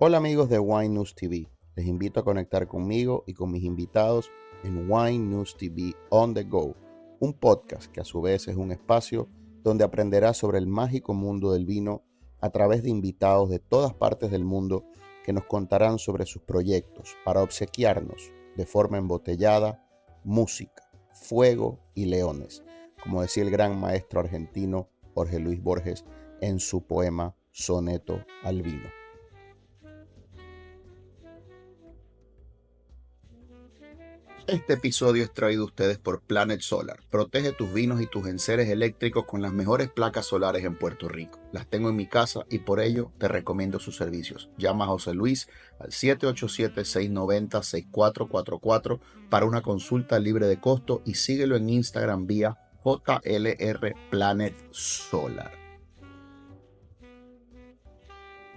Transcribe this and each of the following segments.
Hola amigos de Wine News TV, les invito a conectar conmigo y con mis invitados en Wine News TV On The Go, un podcast que a su vez es un espacio donde aprenderás sobre el mágico mundo del vino a través de invitados de todas partes del mundo que nos contarán sobre sus proyectos para obsequiarnos de forma embotellada música, fuego y leones, como decía el gran maestro argentino Jorge Luis Borges en su poema Soneto al Vino. Este episodio es traído a ustedes por Planet Solar. Protege tus vinos y tus enseres eléctricos con las mejores placas solares en Puerto Rico. Las tengo en mi casa y por ello te recomiendo sus servicios. Llama a José Luis al 787-690-6444 para una consulta libre de costo y síguelo en Instagram vía JLR Planet Solar.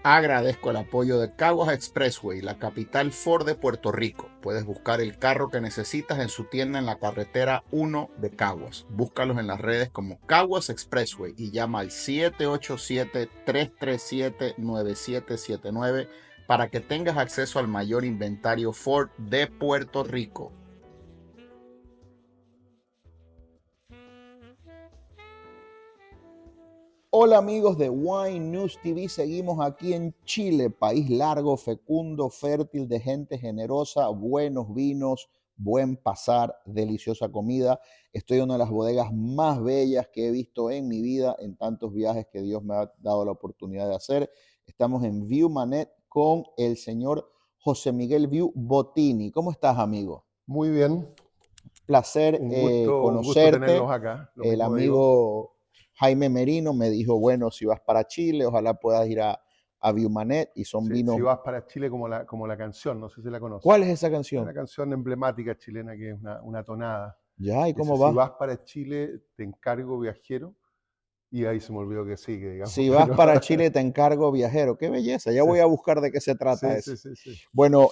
Agradezco el apoyo de Caguas Expressway, la capital Ford de Puerto Rico. Puedes buscar el carro que necesitas en su tienda en la carretera 1 de Caguas. Búscalos en las redes como Caguas Expressway y llama al 787-337-9779 para que tengas acceso al mayor inventario Ford de Puerto Rico. Hola amigos de Wine News TV, seguimos aquí en Chile, país largo, fecundo, fértil, de gente generosa, buenos vinos, buen pasar, deliciosa comida. Estoy en una de las bodegas más bellas que he visto en mi vida, en tantos viajes que Dios me ha dado la oportunidad de hacer. Estamos en Viumanet con el señor José Miguel Viu Bottini. ¿Cómo estás, amigo? Muy bien. Placer Un gusto conocerte. tenerlos acá. El amigo Jaime Merino me dijo, bueno, si vas para Chile, ojalá puedas ir a Viumanet y son vinos. Si vas para Chile como la canción, no sé si la conoces. ¿Cuál es esa Es canción? una canción emblemática chilena que es una tonada. Ya, ¿y cómo Dice, va? Si vas para Chile, te encargo viajero. Y ahí se me olvidó que sigue, digamos. Si vas para Chile, te encargo viajero. Qué belleza. Ya Sí. voy a buscar de qué se trata eso. Sí. Bueno,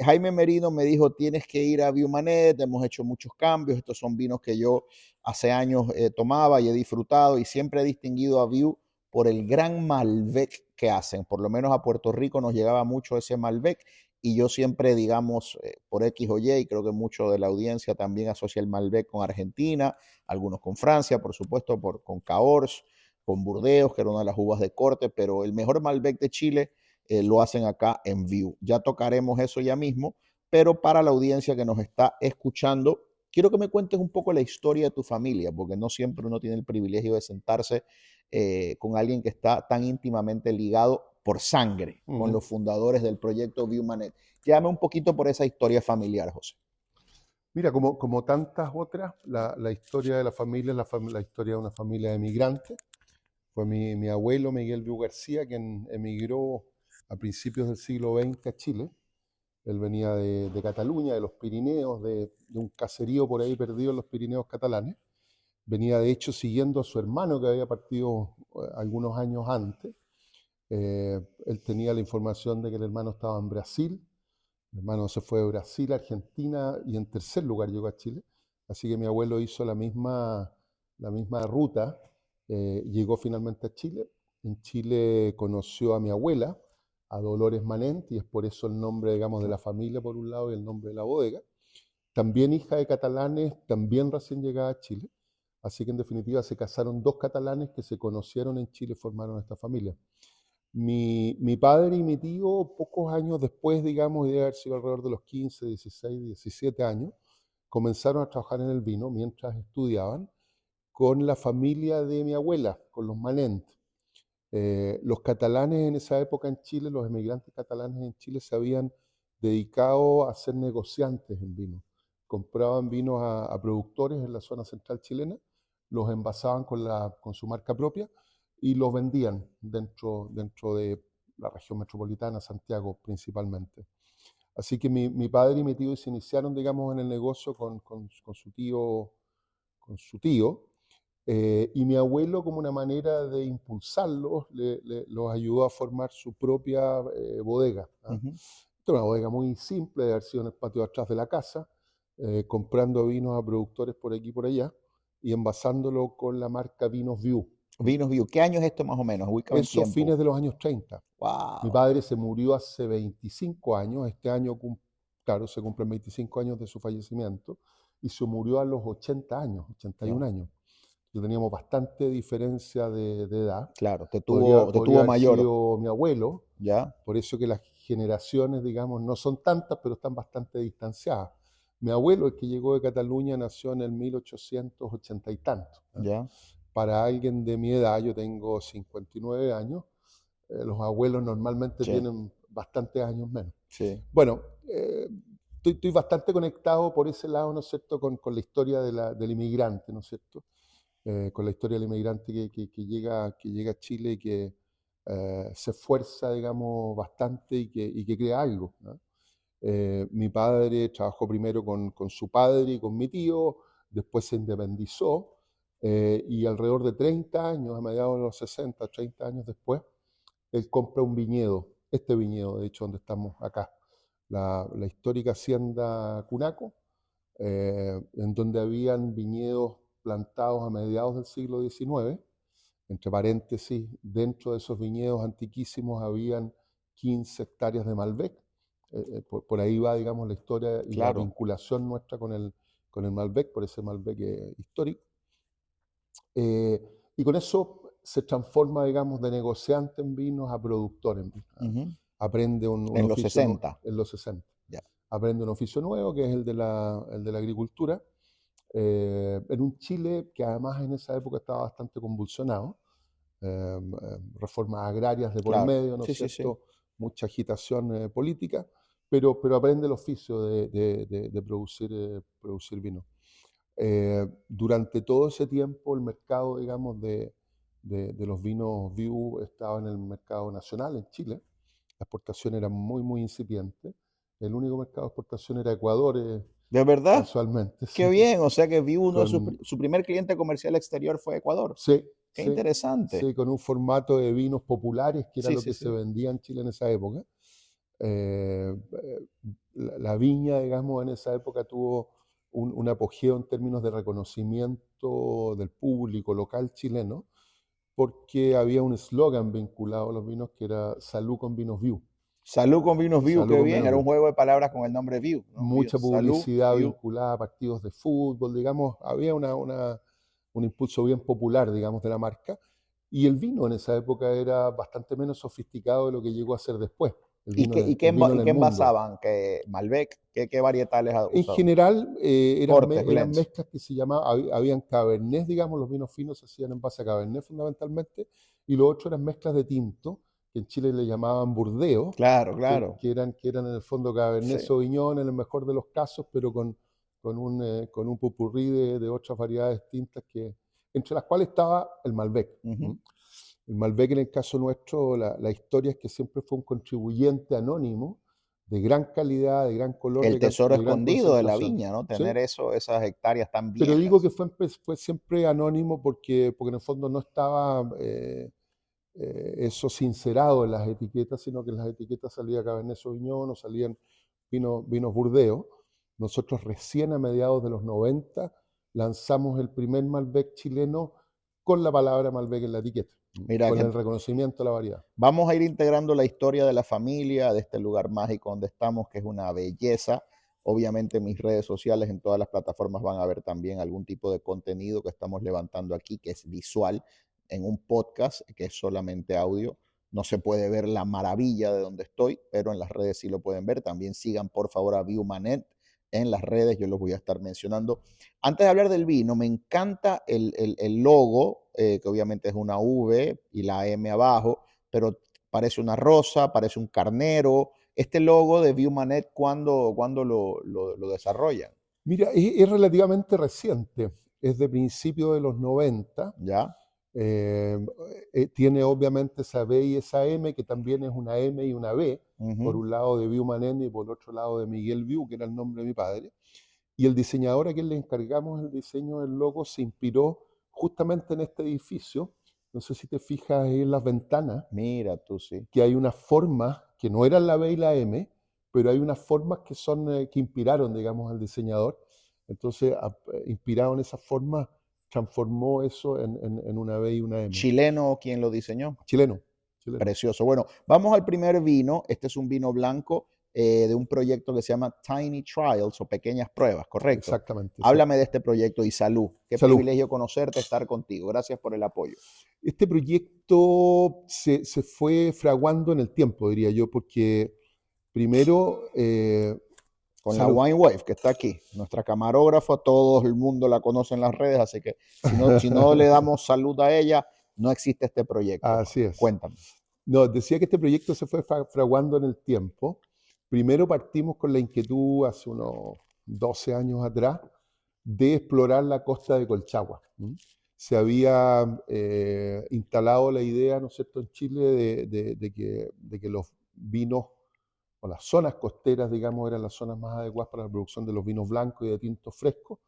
Jaime Merino me dijo, tienes que ir a Viumanet, hemos hecho muchos cambios. Estos son vinos que yo hace años tomaba y he disfrutado y siempre he distinguido a Viu por el gran Malbec que hacen. Por lo menos a Puerto Rico nos llegaba mucho ese Malbec y yo siempre, digamos, por X o Y, creo que mucho de la audiencia también asocia el Malbec con Argentina, algunos con Francia, por supuesto, con Cahors, con Burdeos, que era una de las uvas de corte, pero el mejor Malbec de Chile lo hacen acá en Viu. Ya tocaremos eso ya mismo, pero para la audiencia que nos está escuchando, quiero que me cuentes un poco la historia de tu familia, porque no siempre uno tiene el privilegio de sentarse con alguien que está tan íntimamente ligado por sangre con los fundadores del proyecto Viumanet. Llámame un poquito por esa historia familiar, José. Mira, como tantas otras, la historia de la familia es la historia de una familia de migrantes. Fue mi abuelo Miguel Viu García quien emigró a principios del siglo XX a Chile. Él venía de Cataluña, de los Pirineos, de un caserío por ahí perdido en los Pirineos catalanes. Venía de hecho siguiendo a su hermano que había partido algunos años antes. Él tenía la información de que el hermano estaba en Brasil. El hermano se fue de Brasil a Argentina y en tercer lugar llegó a Chile. Así que mi abuelo hizo la misma ruta. Llegó finalmente a Chile. En Chile conoció a mi abuela, a Dolores Manent, y es por eso el nombre, digamos, de la familia por un lado y el nombre de la bodega. También hija de catalanes, también recién llegada a Chile. Así que en definitiva se casaron dos catalanes que se conocieron en Chile y formaron esta familia. Mi padre y mi tío, pocos años después, digamos, de haber sido alrededor de los 15, 16, 17 años, comenzaron a trabajar en el vino mientras estudiaban con la familia de mi abuela, con los Manent. Los catalanes en esa época en Chile, los emigrantes catalanes en Chile se habían dedicado a ser negociantes en vino. Compraban vinos a productores en la zona central chilena, los envasaban con su marca propia y los vendían dentro de la región metropolitana, Santiago principalmente. Así que mi padre y mi tío se iniciaron, digamos, en el negocio con su tío, y mi abuelo, como una manera de impulsarlos, los ayudó a formar su propia bodega. Una bodega muy simple, de haber sido en el patio de atrás de la casa, comprando vinos a productores por aquí y por allá, y envasándolo con la marca Vinos Viu. Vinos View. ¿Qué año es esto más o menos? Ubícame en Esos tiempo. fines de los años 30. Mi Wow. padre se murió hace 25 años, este año, claro, se cumplen 25 años de su fallecimiento, y se murió a los 80 años, 81 Ya. años. Yo teníamos bastante diferencia de edad. Claro, Podría, te podría tuvo haber mayor. sido mi abuelo, Ya, por eso que las generaciones, digamos, no son tantas, pero están bastante distanciadas. Mi abuelo, el que llegó de Cataluña, nació en el 1880 y tanto, ¿eh? ya. Para alguien de mi edad, yo tengo 59 años, los abuelos normalmente Sí, tienen bastantes años menos. sí. Bueno, estoy bastante conectado por ese lado, ¿no es cierto?, con la historia del inmigrante, ¿no es cierto? Con la historia del inmigrante que llega a Chile y que se esfuerza, digamos, bastante y que crea algo, ¿no? Mi padre trabajó primero con su padre y con mi tío, después se independizó y alrededor de 30 años, a mediados de los 60, 30 años después, él compra un viñedo, este viñedo, de hecho, donde estamos acá, la histórica hacienda Cunaco, en donde habían viñedos plantados a mediados del siglo XIX. Entre paréntesis, dentro de esos viñedos antiquísimos habían 15 hectáreas de Malbec. Por ahí va, digamos, la historia y la Claro, vinculación nuestra con el Malbec, por ese Malbec histórico. Eh, y con eso se transforma, digamos, de negociante en vinos a productor en vinos, ¿ah? ujú. Aprende un En los oficio 60. en los 60. Ya. Aprende un oficio nuevo, que es el de la agricultura, en un Chile que además en esa época estaba bastante convulsionado, reformas agrarias de por Claro. medio, ¿no es Sí, sí, sí. cierto? Mucha agitación política, pero aprende el oficio de producir vino. Durante todo ese tiempo el mercado, digamos, de los vinos Viu estaba en el mercado nacional en Chile. La exportación era muy, muy incipiente. El único mercado de exportación era Ecuador, ¿De verdad? casualmente, Qué sí. bien. O sea que vi uno de Con, su primer cliente comercial exterior fue Ecuador. sí, Qué sí, interesante. sí, con un formato de vinos populares, que era Sí, lo sí, que se sí. vendía en Chile en esa época. La viña, digamos, en esa época tuvo un apogeo en términos de reconocimiento del público local chileno, porque había un eslogan vinculado a los vinos que era Salud con Vinos Viu. Salud con Vinos View, Salud qué con bien. Vinos Era un Viu. juego de palabras con el nombre View, ¿no? View. Mucha Salud, publicidad View. vinculada a partidos de fútbol, digamos, había un impulso bien popular, digamos, de la marca. Y el vino en esa época era bastante menos sofisticado de lo que llegó a ser después, el ¿Y vino qué, en el, el vino en y el qué mundo. envasaban? ¿Qué Malbec? ¿Qué varietales En usaban? general, Cortes, eran blends. mezclas que se llamaban, habían cabernés, digamos, los vinos finos se hacían en base a cabernet fundamentalmente, y lo otro eran mezclas de tinto, que en Chile le llamaban burdeo, Claro, que, claro. que eran, que eran en el fondo cabernet Sí. sauvignon en el mejor de los casos, pero con un popurrí de otras variedades distintas, entre las cuales estaba el Malbec. ¿Mm? Ujú. El Malbec en el caso nuestro, la historia es que siempre fue un contribuyente anónimo de gran calidad, de gran color, El tesoro de gran escondido de la concentración. viña, ¿no? ¿Sí? Tener eso, esas hectáreas tan Pero digo que viejas. fue siempre anónimo porque en el fondo no estaba eso sincerado en las etiquetas, sino que en las etiquetas salía Cabernet Sauvignon o salían vinos Burdeos. Nosotros recién a mediados de los 90 lanzamos el primer Malbec chileno con la palabra Malbec en la etiqueta, Mira, con que el reconocimiento de la variedad. vamos a ir integrando la historia de la familia, de este lugar mágico donde estamos, que es una belleza. Obviamente mis redes sociales, en todas las plataformas van a ver también algún tipo de contenido que estamos levantando aquí, que es visual, en un podcast, que es solamente audio. No se puede ver la maravilla de donde estoy, pero en las redes sí lo pueden ver. También sigan por favor a Viewmanet en las redes, yo los voy a estar mencionando. Antes de hablar del vino, me encanta el logo, que obviamente es una V y la M abajo, pero parece una rosa, parece un carnero. Este logo de Viewmanet, ¿cuándo lo desarrollan? Mira, es relativamente reciente, es de principios de los 90. ¿Ya? eh, Tiene obviamente esa B y esa M, que también es una M y una B, por Ujú. un lado de Viu Manén y por el otro lado de Miguel Viu, que era el nombre de mi padre. Y el diseñador a quien le encargamos el diseño del logo se inspiró justamente en este edificio. No sé si te fijas ahí en las ventanas, Mira tú, sí. que hay unas formas que no eran la B y la M, pero hay unas formas que son que inspiraron, digamos, al diseñador. Entonces, inspirado en esas formas, transformó eso en una B y una M. ¿Chileno quién lo diseñó? Chileno. Precioso. Bueno, vamos al primer vino. Este es un vino blanco de un proyecto que se llama Tiny Trials o Pequeñas Pruebas, ¿correcto? Exactamente. Háblame de este proyecto y salud. Qué Salud. privilegio conocerte, estar contigo. Gracias por el apoyo. Este proyecto se fue fraguando en el tiempo, diría yo, porque primero... con salud. La Wine Wave, que está aquí, nuestra camarógrafa, todo el mundo la conoce en las redes, así que si no le damos salud a ella, no existe este proyecto. Así es. Cuéntame. No, decía que este proyecto se fue fraguando en el tiempo. Primero partimos con la inquietud hace unos 12 años atrás de explorar la costa de Colchagua. Se había instalado la idea, ¿no es cierto?, en Chile de que los vinos o las zonas costeras, digamos, eran las zonas más adecuadas para la producción de los vinos blancos y de tintos frescos.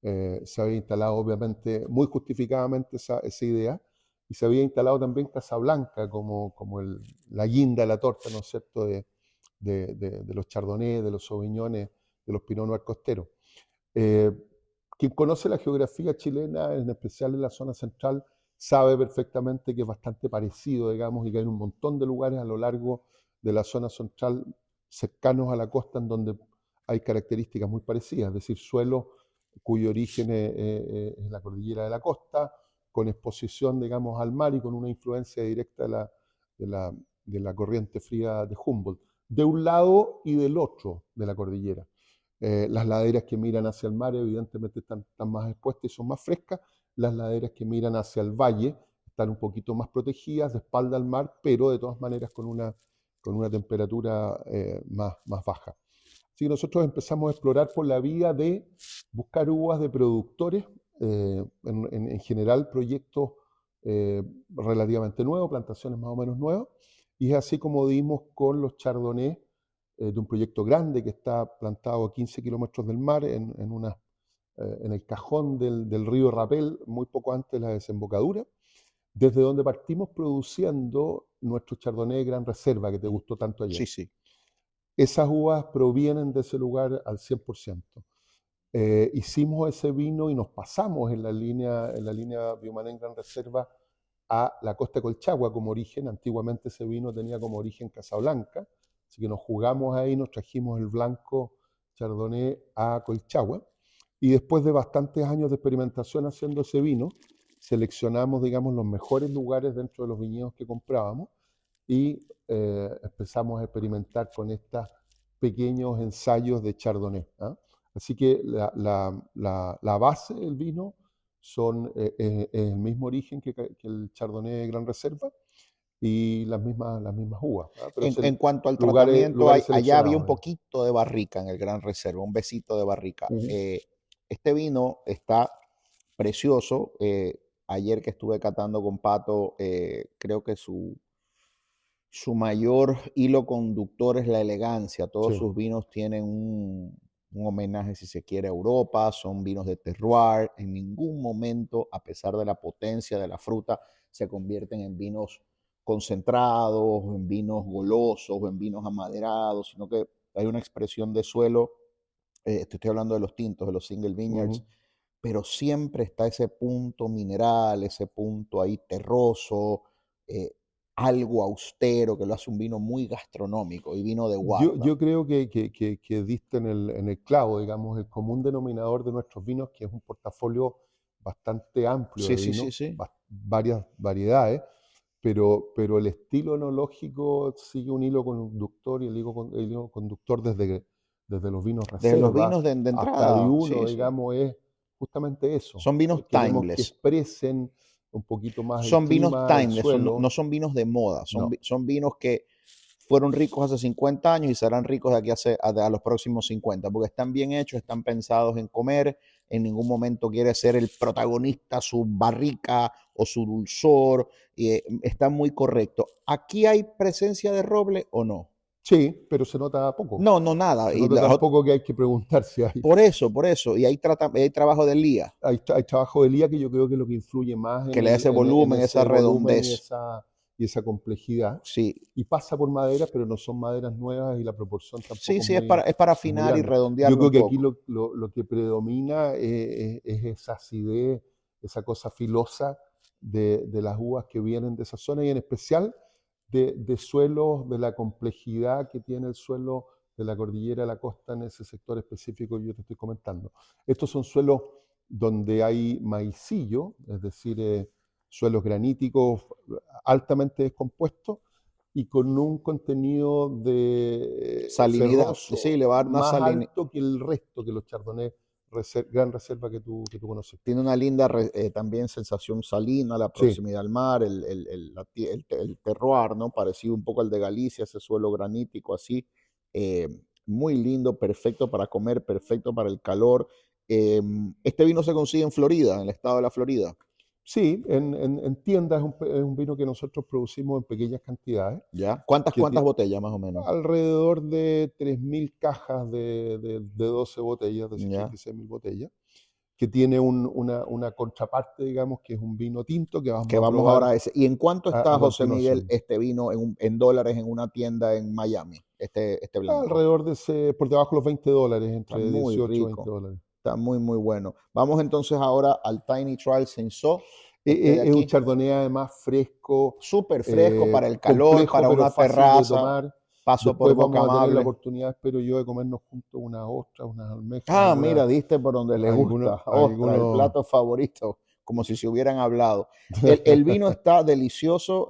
Se había instalado, obviamente, muy justificadamente esa idea, y se había instalado también Casablanca como la guinda, la torta, ¿no es cierto?, de los chardonnays, de los sauvignones, de los pinot noir costeros. Quien conoce la geografía chilena, en especial en la zona central, sabe perfectamente que es bastante parecido, digamos, y que hay un montón de lugares a lo largo de la zona central cercanos a la costa en donde hay características muy parecidas, es decir, suelos cuyo origen es la cordillera de la costa, con exposición, digamos, al mar y con una influencia directa de la corriente fría de Humboldt, de un lado y del otro de la cordillera. Las laderas que miran hacia el mar evidentemente están más expuestas y son más frescas. Las laderas que miran hacia el valle están un poquito más protegidas, de espalda al mar, pero de todas maneras con una temperatura más baja. Así que nosotros empezamos a explorar por la vía de buscar uvas de productores, en general proyectos relativamente nuevos, plantaciones más o menos nuevas, y es así como dimos con los chardonnays de un proyecto grande que está plantado a 15 kilómetros del mar en el cajón del río Rapel, muy poco antes de la desembocadura, desde donde partimos produciendo nuestro Chardonnay Gran Reserva, que te gustó tanto ayer. Sí, sí. Esas uvas provienen de ese lugar al 100%. Hicimos ese vino y nos pasamos en la línea Viumanen Gran Reserva a la costa de Colchagua como origen. Antiguamente ese vino tenía como origen Casablanca, así que nos jugamos ahí, nos trajimos el blanco Chardonnay a Colchagua, y después de bastantes años de experimentación haciendo ese vino, seleccionamos, digamos, los mejores lugares dentro de los viñedos que comprábamos y empezamos a experimentar con estos pequeños ensayos de Chardonnay. Así que la base del vino es el mismo origen que el Chardonnay Gran Reserva y las mismas uvas. En cuanto al tratamiento, allá había un poquito de barrica en el Gran Reserva, un besito de barrica. Este vino está precioso. Ayer que estuve catando con Pato, creo que su mayor hilo conductor es la elegancia. Todos sus vinos tienen un homenaje, si se quiere, a Europa. Son vinos de terroir. En ningún momento, a pesar de la potencia de la fruta, se convierten en vinos concentrados, en vinos golosos o en vinos amaderados, sino que hay una expresión de suelo. Te estoy hablando de los tintos, de los single vineyards, pero siempre está ese punto mineral, ese punto ahí terroso, algo austero que lo hace un vino muy gastronómico y vino de guarda. Yo creo que diste en el clavo, digamos, el común denominador de nuestros vinos, que es un portafolio bastante amplio de vinos, varias variedades, pero el estilo enológico sigue un hilo conductor, y el hilo conductor desde los vinos reserva, desde los vinos de entrada, hasta uno, digamos, es justamente eso. Son vinos timeless. Que expresen un poquito más son vinos timeless, no son vinos de moda, son vinos que fueron ricos hace 50 años y serán ricos de aquí a los próximos 50, porque están bien hechos, están pensados en comer, en ningún momento quiere ser el protagonista su barrica o su dulzor, está muy correcto. ¿Aquí hay presencia de roble o no? Sí, pero se nota poco. No, nada. Se nota tan poco que hay que preguntar si hay. Por eso. Y hay trabajo de lía. Hay trabajo de lía que yo creo que es lo que influye más. Que le da ese volumen, esa redondez. Y esa complejidad. Sí. Y pasa por madera, pero no son maderas nuevas y la proporción tampoco. Sí, es para afinar y redondear. Yo creo que aquí lo que predomina es esa acidez esa cosa filosa de las uvas que vienen de esa zona y en especial de suelos, de la complejidad que tiene el suelo de la cordillera de la costa en ese sector específico que yo te estoy comentando. Estos son suelos donde hay maicillo, es decir, suelos graníticos altamente descompuestos y con un contenido de Salinidad, ferroso sí, le va a dar una más salinidad. alto que el resto que los chardonnay gran reserva que tú conoces. Tiene una linda también sensación salina, la Sí, proximidad al mar, el terroir, ¿no? Parecido un poco al de Galicia, ese suelo granítico así. eh, Muy lindo, perfecto para comer, perfecto para el calor. Este vino se consigue en Florida, en el estado de la Florida. sí, en tiendas es un vino que nosotros producimos en pequeñas cantidades, ¿Ya? ¿Cuántas, que cuántas tiene botellas más o menos? alrededor de 3.000 cajas de 12 botellas, de ¿Ya? 56.000 botellas, que tiene una contraparte, digamos, que es un vino tinto que Que vamos a vamos probar ahora a ese. ¿Y en cuánto a está, José Miguel, continuación. este vino en dólares en una tienda en Miami, este blanco? Alrededor por debajo de los $20, Está entre muy 18 y 20 rico. dólares. Está muy, muy bueno. Vamos entonces ahora al Tiny Trial Sensó, este de Es un aquí. chardonnay además fresco, Súper fresco para el calor, complejo para pero una fácil de terraza. tomar. Paso por Después Boca vamos a tener la Amable. oportunidad, espero yo, de comernos juntos unas ostras, unas almejas, Ah, mira, diste por donde le algunos, gusta. Ostras, el algunos. plato favorito, como si se hubieran hablado. El vino está delicioso,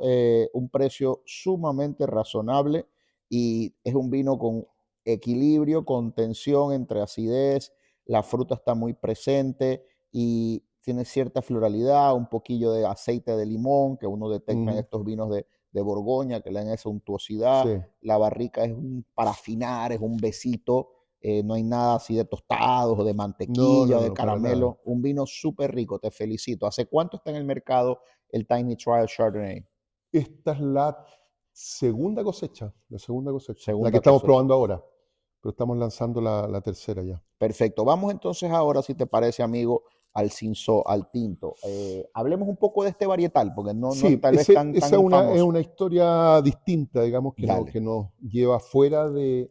un precio sumamente razonable y es un vino con equilibrio, con tensión entre acidez, la fruta está muy presente y tiene cierta floralidad, un poquillo de aceite de limón que uno detecta en Ujú, estos vinos de Borgoña, que le dan esa untuosidad. sí, La barrica es para afinar, es un besito, no hay nada así de tostados o de no, no, mantequilla, no, de no, para nada. caramelo. Un vino súper rico, te felicito. ¿Hace cuánto está en el mercado el Tiny Trial Chardonnay? Esta es la segunda cosecha, la que Segunda estamos cosecha. probando ahora, pero estamos lanzando la tercera ya. Perfecto. Vamos entonces ahora, si te parece, amigo, al Cinsault, al tinto. Hablemos un poco de este varietal, porque no es Sí, tal vez tan, esa tan es famoso. una historia distinta, digamos, Dale. que nos lleva fuera del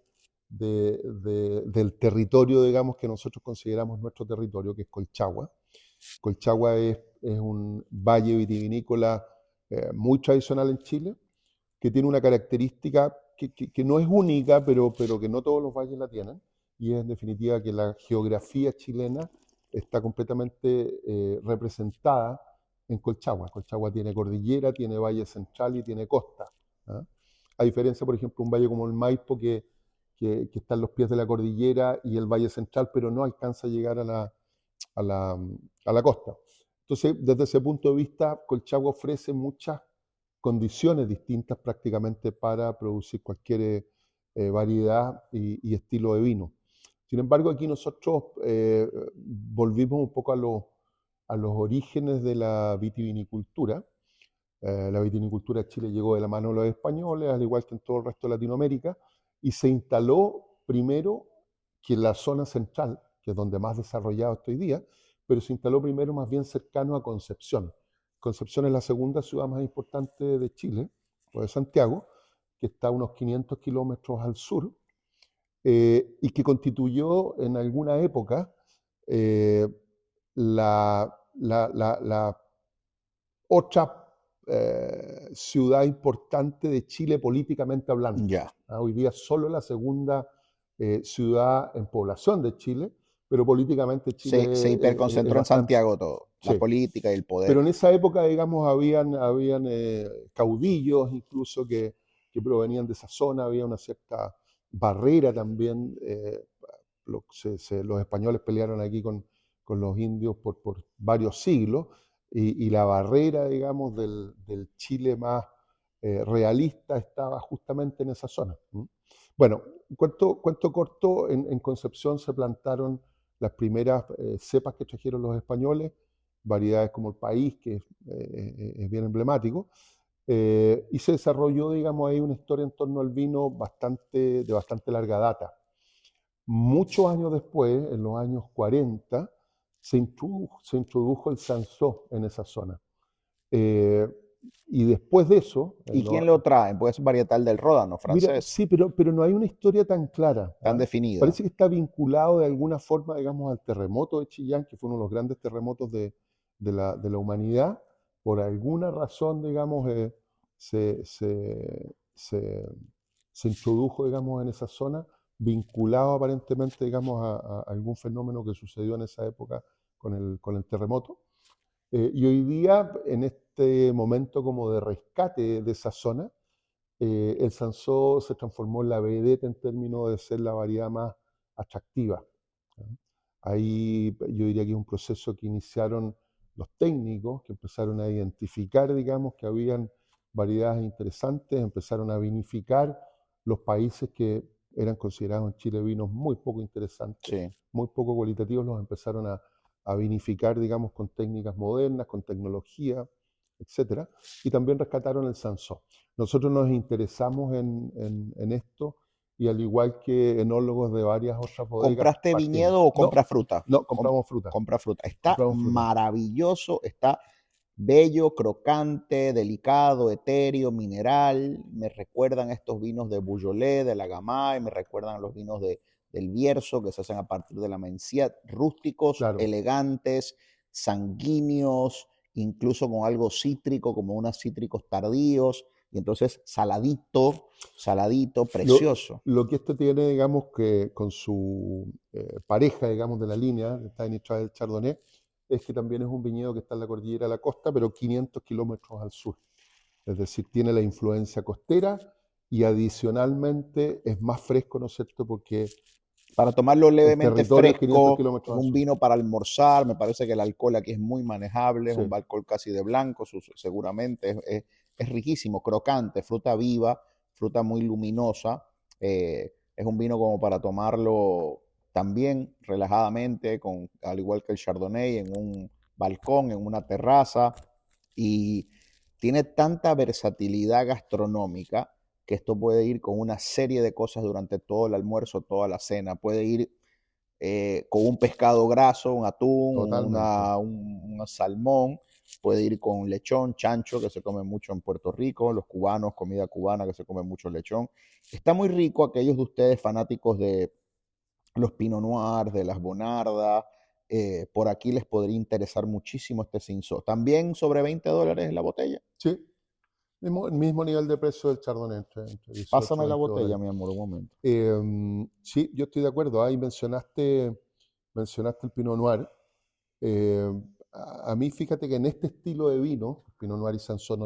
territorio, digamos, que nosotros consideramos nuestro territorio, que es Colchagua. Colchagua es un valle vitivinícola muy tradicional en Chile, que tiene una característica que no es única, pero que no todos los valles la tienen, y es en definitiva que la geografía chilena está completamente representada en Colchagua. Colchagua tiene cordillera, tiene valle central y tiene costa. ¿Ah? A diferencia, por ejemplo, un valle como el Maipo, que está en los pies de la cordillera y el valle central, pero no alcanza a llegar a la, a la costa. Entonces, desde ese punto de vista, Colchagua ofrece muchas condiciones distintas prácticamente para producir cualquier variedad y estilo de vino. Sin embargo, aquí nosotros volvimos un poco a los orígenes de la vitivinicultura. La vitivinicultura de Chile llegó de la mano de los españoles, al igual que en todo el resto de Latinoamérica, y se instaló primero que en la zona central, que es donde más desarrollado está hoy día, pero se instaló primero más bien cercano a Concepción. Concepción es la segunda ciudad más importante de Chile, después de Santiago, que está a unos 500 kilómetros al sur, y que constituyó en alguna época eh, la otra ciudad importante de Chile políticamente hablando. Ya. Hoy día solo la segunda ciudad en población de Chile, pero políticamente Chile Se es hiperconcentró en bastante. Santiago todo, la Sí. política y el Pero poder. en esa época, digamos, habían caudillos incluso que provenían de esa zona, había una cierta barrera también. Los españoles pelearon aquí con los indios por varios siglos y la barrera, digamos, del Chile más realista estaba justamente en esa zona. Bueno, cuento corto, en Concepción se plantaron las primeras cepas que trajeron los españoles, variedades como el País, que es bien emblemático, y se desarrolló, digamos, ahí una historia en torno al vino de bastante larga data. Muchos años después, en los años 40, se introdujo el Sansó en esa zona. Eh, y después de eso, ¿Y quién lo trae? Pues es varietal del Ródano mira, francés, sí, pero no hay una historia tan clara. tan ¿Ah? definida. Parece que está vinculado de alguna forma, digamos, al terremoto de Chillán, que fue uno de los grandes terremotos de la humanidad, por alguna razón, digamos, se, se- se- se introdujo, digamos, en esa zona, vinculado aparentemente, digamos, a algún fenómeno que sucedió en esa época con el terremoto. Y hoy día, en este momento como de rescate de esa zona, el Sansó se transformó en la vedette en términos de ser la variedad más atractiva. ¿Ya? Ahí yo diría que es un proceso que iniciaron los técnicos, que empezaron a identificar, digamos, que habían variedades interesantes, empezaron a vinificar los países que eran considerados en Chile vinos muy poco interesantes, Sí. muy poco cualitativos, los empezaron a vinificar, digamos, con técnicas modernas, con tecnología, etcétera, y también rescataron el Sansó. Nosotros nos interesamos en esto y al igual que enólogos de varias otras bodegas ¿Compraste partimos. viñedo o No, compras fruta? no, compramos fruta, Compra fruta. Está compramos fruta. maravilloso, está bello, crocante, delicado, etéreo, mineral. Me recuerdan estos vinos de Beaujolais, de la Gamay, me recuerdan a los vinos del Bierzo que se hacen a partir de la Mencía, rústicos, Claro. elegantes, sanguíneos, incluso con algo cítrico, como unos cítricos tardíos, y entonces saladito, saladito, precioso. Lo que esto tiene, digamos, que con su pareja, digamos, de la línea, de Tiny Trail Chardonnay, es que también es un viñedo que está en la cordillera de la costa, pero 500 kilómetros al sur. Es decir, tiene la influencia costera y adicionalmente es más fresco, ¿no es cierto? Porque Para tomarlo el levemente territorio es 500 fresco, es kilómetros al un sur. vino para almorzar, me parece que el alcohol aquí es muy manejable, es Sí. un alcohol casi de blanco, seguramente es riquísimo, crocante, fruta viva, fruta muy luminosa, es un vino como para tomarlo también relajadamente, al igual que el Chardonnay, en un balcón, en una terraza, y tiene tanta versatilidad gastronómica que esto puede ir con una serie de cosas durante todo el almuerzo, toda la cena. Puede ir con un pescado graso, un atún, Totalmente. un salmón. Puede ir con lechón, chancho, que se come mucho en Puerto Rico, los cubanos, comida cubana, que se come mucho lechón. Está muy rico aquellos de ustedes fanáticos de los Pinot Noir, de las Bonarda. Por aquí les podría interesar muchísimo este Cinsault. También sobre $20 la botella. Sí, el mismo nivel de precio del Chardonnay, entre 18 Pásame y la 20 botella, dólares. mi amor, un momento. Sí, yo estoy de acuerdo. Ahí mencionaste el Pinot Noir. Eh, a mí, fíjate que en este estilo de vino, Pinot Noir y Sansón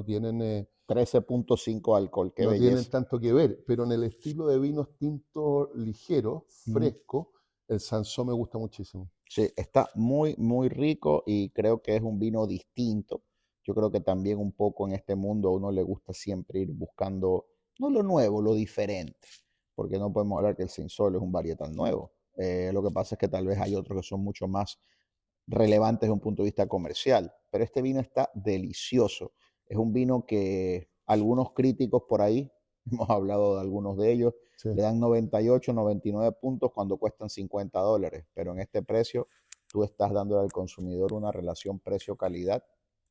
13.5 alcohol, qué no tienen belleza. tanto que ver, pero en el estilo de vinos tintos ligeros, Mm. frescos, el Sansón me gusta muchísimo. Sí, está muy, muy rico y creo que es un vino distinto. Yo creo que también un poco en este mundo a uno le gusta siempre ir buscando, no lo nuevo, lo diferente, porque no podemos hablar que el Cinsault es un varietal nuevo. Lo que pasa es que tal vez hay otros que son mucho más relevantes desde un punto de vista comercial, pero este vino está delicioso. Es un vino que algunos críticos por ahí, hemos hablado de algunos de ellos, Sí. le dan 98, 99 puntos cuando cuestan $50, pero en este precio tú estás dándole al consumidor una relación precio-calidad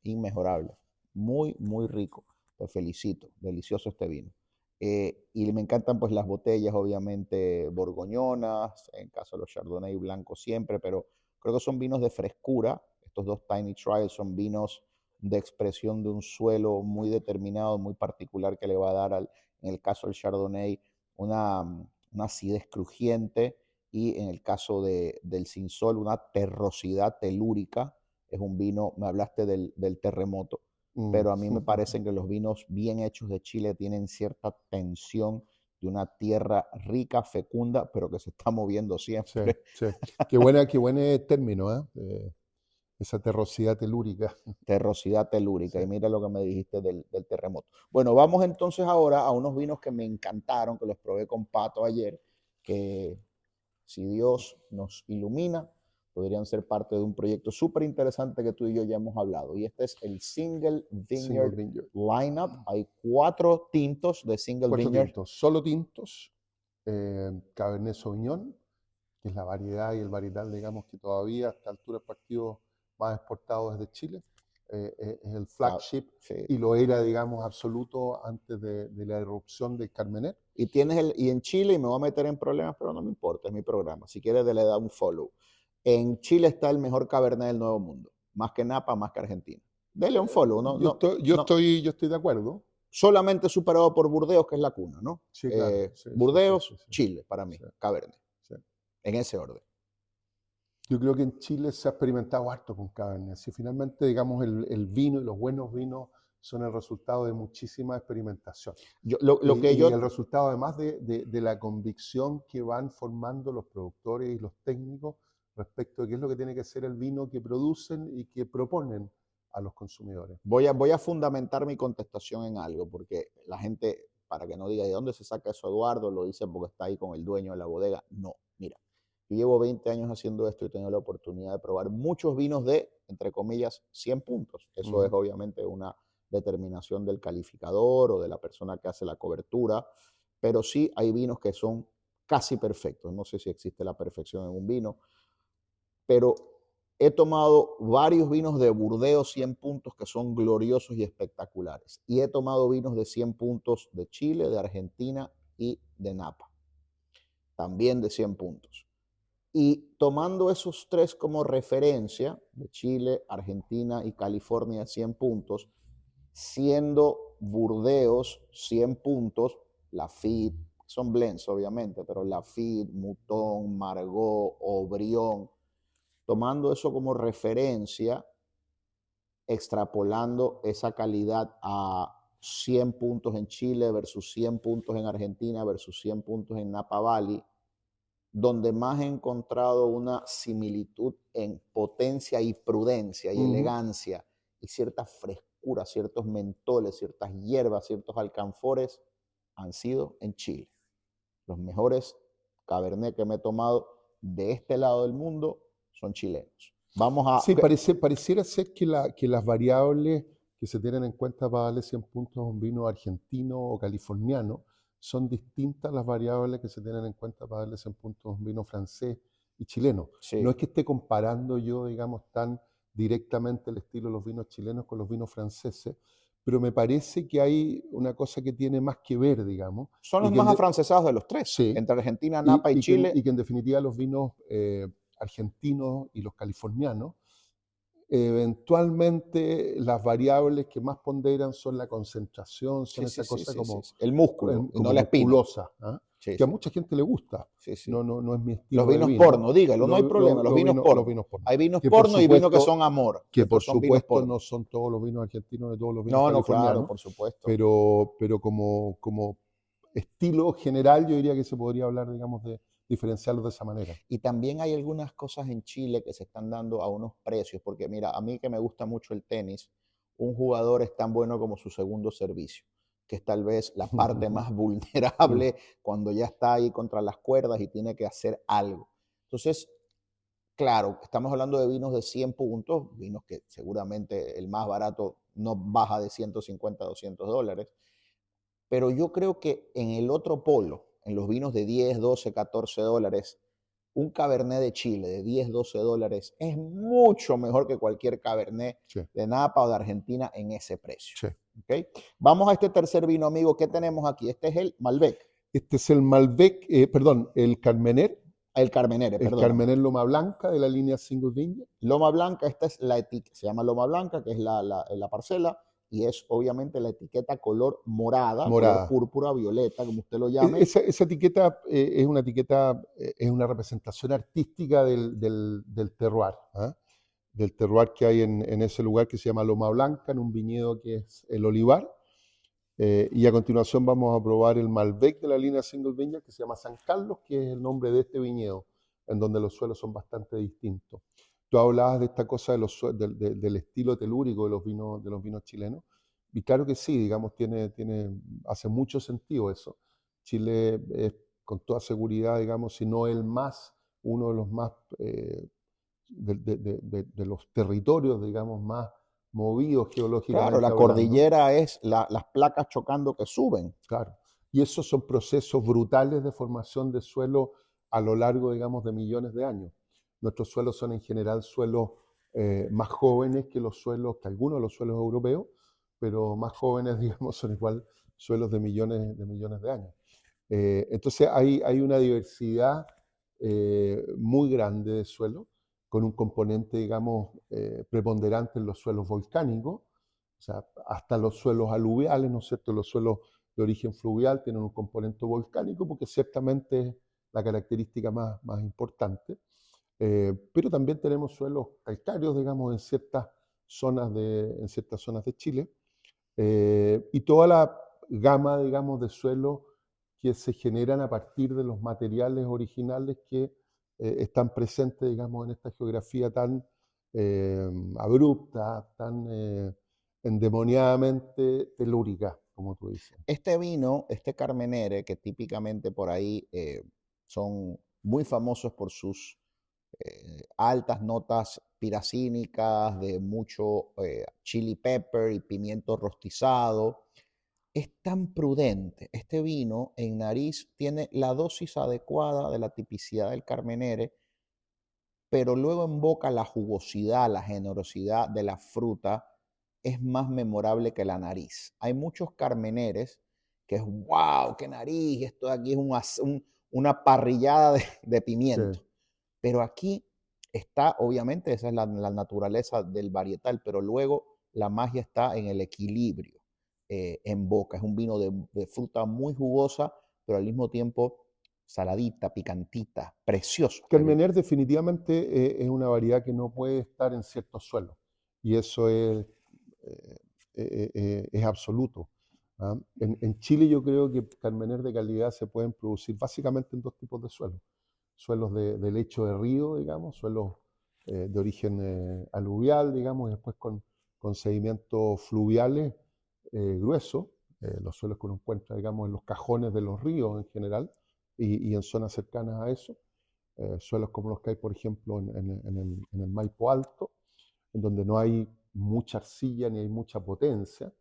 inmejorable. Muy, muy rico. Te felicito. Delicioso este vino. Y me encantan pues las botellas, obviamente borgoñonas, en caso de los Chardonnay blancos siempre, pero creo que son vinos de frescura. Estos dos Tiny Trials son vinos de expresión de un suelo muy determinado, muy particular que le va a dar, en el caso del Chardonnay, una acidez crujiente y en el caso del Cinsault, una terrosidad telúrica. Es un vino, me hablaste del terremoto, Mm. pero a mí me parecen que los vinos bien hechos de Chile tienen cierta tensión de una tierra rica, fecunda, pero que se está moviendo Sí, siempre. sí. Qué buen término, ¿eh? Esa terrosidad telúrica. Terrosidad telúrica. Sí. Y mira lo que me dijiste del terremoto. Bueno, vamos entonces ahora a unos vinos que me encantaron, que los probé con Pato ayer, que si Dios nos ilumina, podrían ser parte de un proyecto súper interesante que tú y yo ya hemos hablado. Y este es el Single Single Vineyard Vineyard. Lineup. Hay 4 tintos de Single Cuatro Vineyard. tintos, solo tintos, Cabernet Sauvignon, que es la variedad y el varietal, digamos, que todavía a esta altura es partido más exportado desde Chile. Es el flagship Sí. y lo era, digamos, absoluto antes de la irrupción del Carmener. Y en Chile, y me voy a meter en problemas, pero no me importa, es mi programa. Si quieres, le da un follow. En Chile está el mejor Cabernet del Nuevo Mundo. más que Napa, más que Argentina. Dele un follow, no, Yo no, estoy, yo no. estoy, yo estoy de acuerdo. Solamente superado por Burdeos, que es la cuna, ¿no? Sí, claro. Sí, sí, sí, Burdeos, sí, sí, Chile, para mí, sí, Cabernet, sí. en ese orden. Yo creo que en Chile se ha experimentado harto con Cabernet. Si finalmente, digamos, el vino y los buenos vinos son el resultado de muchísima experimentación. Lo que Y el yo, resultado además de la convicción que van formando los productores y los técnicos respecto de qué es lo que tiene que ser el vino que producen y que proponen a los consumidores. voy a fundamentar mi contestación en algo, porque la gente, para que no diga de dónde se saca eso Eduardo, lo dice porque está ahí con el dueño de la bodega. No, mira, yo llevo 20 años haciendo esto y he tenido la oportunidad de probar muchos vinos de, entre comillas, 100 puntos. Eso es obviamente una determinación del calificador o de la persona que hace la cobertura, pero sí hay vinos que son casi perfectos. No sé si existe la perfección en un vino, pero he tomado varios vinos de Burdeos 100 puntos que son gloriosos y espectaculares. Y he tomado vinos de 100 puntos de Chile, de Argentina y de Napa, también de 100 puntos. Y tomando esos tres como referencia, de Chile, Argentina y California 100 puntos, siendo Burdeos 100 puntos, Lafite, son blends obviamente, pero Lafite, Mouton, Margaux, Aubryon, tomando eso como referencia, extrapolando esa calidad a 100 puntos en Chile versus 100 puntos en Argentina versus 100 puntos en Napa Valley, donde más he encontrado una similitud en potencia y prudencia y elegancia y cierta frescura, ciertos mentoles, ciertas hierbas, ciertos alcanfores, han sido en Chile. Los mejores Cabernet que me he tomado de este lado del mundo son chilenos. Vamos a... Sí, pareciera ser que las variables que se tienen en cuenta para darle 100 puntos a un vino argentino o californiano son distintas a las variables que se tienen en cuenta para darle 100 puntos a un vino francés y chileno. No es Sí, que esté comparando yo, digamos, tan directamente el estilo de los vinos chilenos con los vinos franceses, pero me parece que hay una cosa que tiene más que ver, digamos, son y los que más afrancesados de los tres, sí, entre Argentina, Napa y y Chile. que en definitiva los vinos argentinos y los californianos, eventualmente las variables que más ponderan son la concentración, son Sí, sí, esa sí, cosa sí, sí, sí. El músculo y no como la espina. musculosa, ¿ah? Sí, Que a sí, mucha gente le gusta. sí, sí. No es mi Los estilo de vinos vino. porno, dígalo, no hay problema, Los vinos porno. Hay vinos Que por porno y vinos que supuesto, son amor, que estos por son vinos supuesto porno. no son todos los vinos argentinos ni todos los vinos No, no, claro, californianos, por supuesto. pero como estilo general yo diría que se podría hablar, digamos, de diferenciarlos de esa manera. Y también hay algunas cosas en Chile que se están dando a unos precios, porque mira, a mí que me gusta mucho el tenis, un jugador es tan bueno como su segundo servicio, que es tal vez la parte más vulnerable cuando ya está ahí contra las cuerdas y tiene que hacer algo. Entonces, claro, estamos hablando de vinos de 100 puntos, vinos que seguramente el más barato no baja de 150 200 dólares, pero yo creo que en el otro polo, en los vinos de 10 12 14 dólares, un Cabernet de Chile de 10 12 dólares es mucho mejor que cualquier Cabernet Sí, de Napa o de Argentina en ese precio. sí. ¿Okay? Vamos a este tercer vino, amigo. ¿Qué tenemos aquí? Este es el Malbec, Este es el Malbec, perdón, el Carmenere, el perdóname. Carmener Loma Blanca de la línea Single Vineyard. Loma Blanca, esta es la etiqueta, se llama Loma Blanca, que es la parcela, y es obviamente la etiqueta color morada, color Morada. púrpura, violeta, como usted lo llame. Esa etiqueta es una etiqueta, es una representación artística del terroir, ¿ah? Del terroir que hay en ese lugar que se llama Loma Blanca, en un viñedo que es el Olivar. Y a continuación vamos a probar el Malbec de la línea Single Vineyard que se llama San Carlos, que es el nombre de este viñedo, en donde los suelos son bastante distintos. Tú hablabas de esta cosa del estilo telúrico de los vinos chilenos, y claro que sí, digamos, hace mucho sentido eso. Chile es con toda seguridad, digamos, si no el más, uno de los más, de los territorios, digamos, más movidos Claro, geológicamente la hablando. cordillera es las placas chocando que suben. Claro. Y esos son procesos brutales de formación de suelo a lo largo, digamos, de millones de años. Nuestros suelos son en general suelos más jóvenes que que algunos de los suelos europeos, pero más jóvenes, digamos, son igual suelos de millones de años. Entonces hay una diversidad muy grande de suelos, con un componente, digamos, preponderante en los suelos volcánicos, o sea, hasta los suelos aluviales, ¿no es cierto? Los suelos de origen fluvial tienen un componente volcánico porque ciertamente es la característica más importante. Pero también tenemos suelos calcáreos, digamos, en ciertas zonas de Chile, y toda la gama, digamos, de suelos que se generan a partir de los materiales originales que están presentes, digamos, en esta geografía tan abrupta, tan endemoniadamente telúrica, como tú dices. Este vino, este Carmenere, que típicamente por ahí son muy famosos por sus altas notas piracínicas, de mucho chili pepper y pimiento rostizado, es tan prudente. Este vino en nariz tiene la dosis adecuada de la tipicidad del Carmenere, pero luego en boca la jugosidad, la generosidad de la fruta es más memorable que la nariz. Hay muchos Carmeneres que es, wow, qué nariz, esto de aquí es una parrillada de Sí. pimiento. Pero aquí está, obviamente, esa es la naturaleza del varietal, pero luego la magia está en el equilibrio en boca. Es un vino de fruta muy jugosa, pero al mismo tiempo saladita, picantita, precioso. Carmener definitivamente es una variedad que no puede estar en ciertos suelos y eso es absoluto. ¿Ah? En Chile yo creo que Carmener de calidad se pueden producir básicamente en dos tipos de suelos. Suelos de lecho de río, digamos, suelos de origen aluvial, digamos, y después con sedimentos fluviales gruesos, los suelos que uno encuentra, digamos, en los cajones de los ríos en general y en zonas cercanas a eso. Suelos como los que hay, por ejemplo, en el Maipo Alto, en donde no hay mucha arcilla ni hay mucha potencia.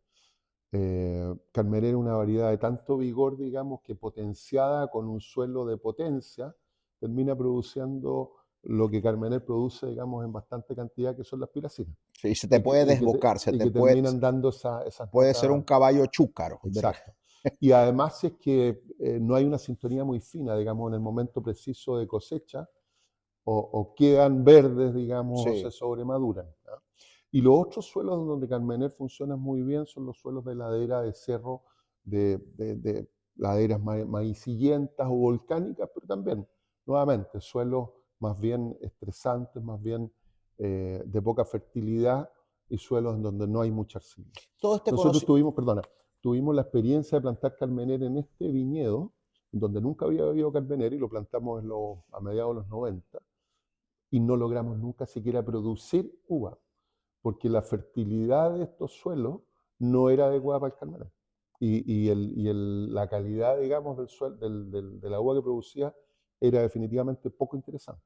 Carmener es una variedad de tanto vigor, digamos, que potenciada con un suelo de potencia, termina produciendo lo que Carmener produce, digamos, en bastante cantidad, que son las piracinas. Sí, se te puede desbocar, terminan dando esas puede ser un notas. caballo chúcaro. Exacto. Y además es que no hay una sintonía muy fina, digamos, en el momento preciso de cosecha, o quedan verdes, digamos, o Sí. se sobremaduran. ¿Ya? Y los otros suelos donde Carmener funciona muy bien son los suelos de ladera de cerro, de laderas maicillentas o volcánicas, pero también, nuevamente, suelos más bien estresantes, más bien de poca fertilidad y suelos en donde no hay mucha arcilla. Todo este Nosotros tuvimos la experiencia de plantar Carmener en este viñedo, donde nunca había habido Carmener y lo plantamos a mediados de los 90 y no logramos nunca siquiera producir uva, porque la fertilidad de estos suelos no era adecuada para el Carmener. La calidad, digamos, de la uva que producía era definitivamente poco interesante.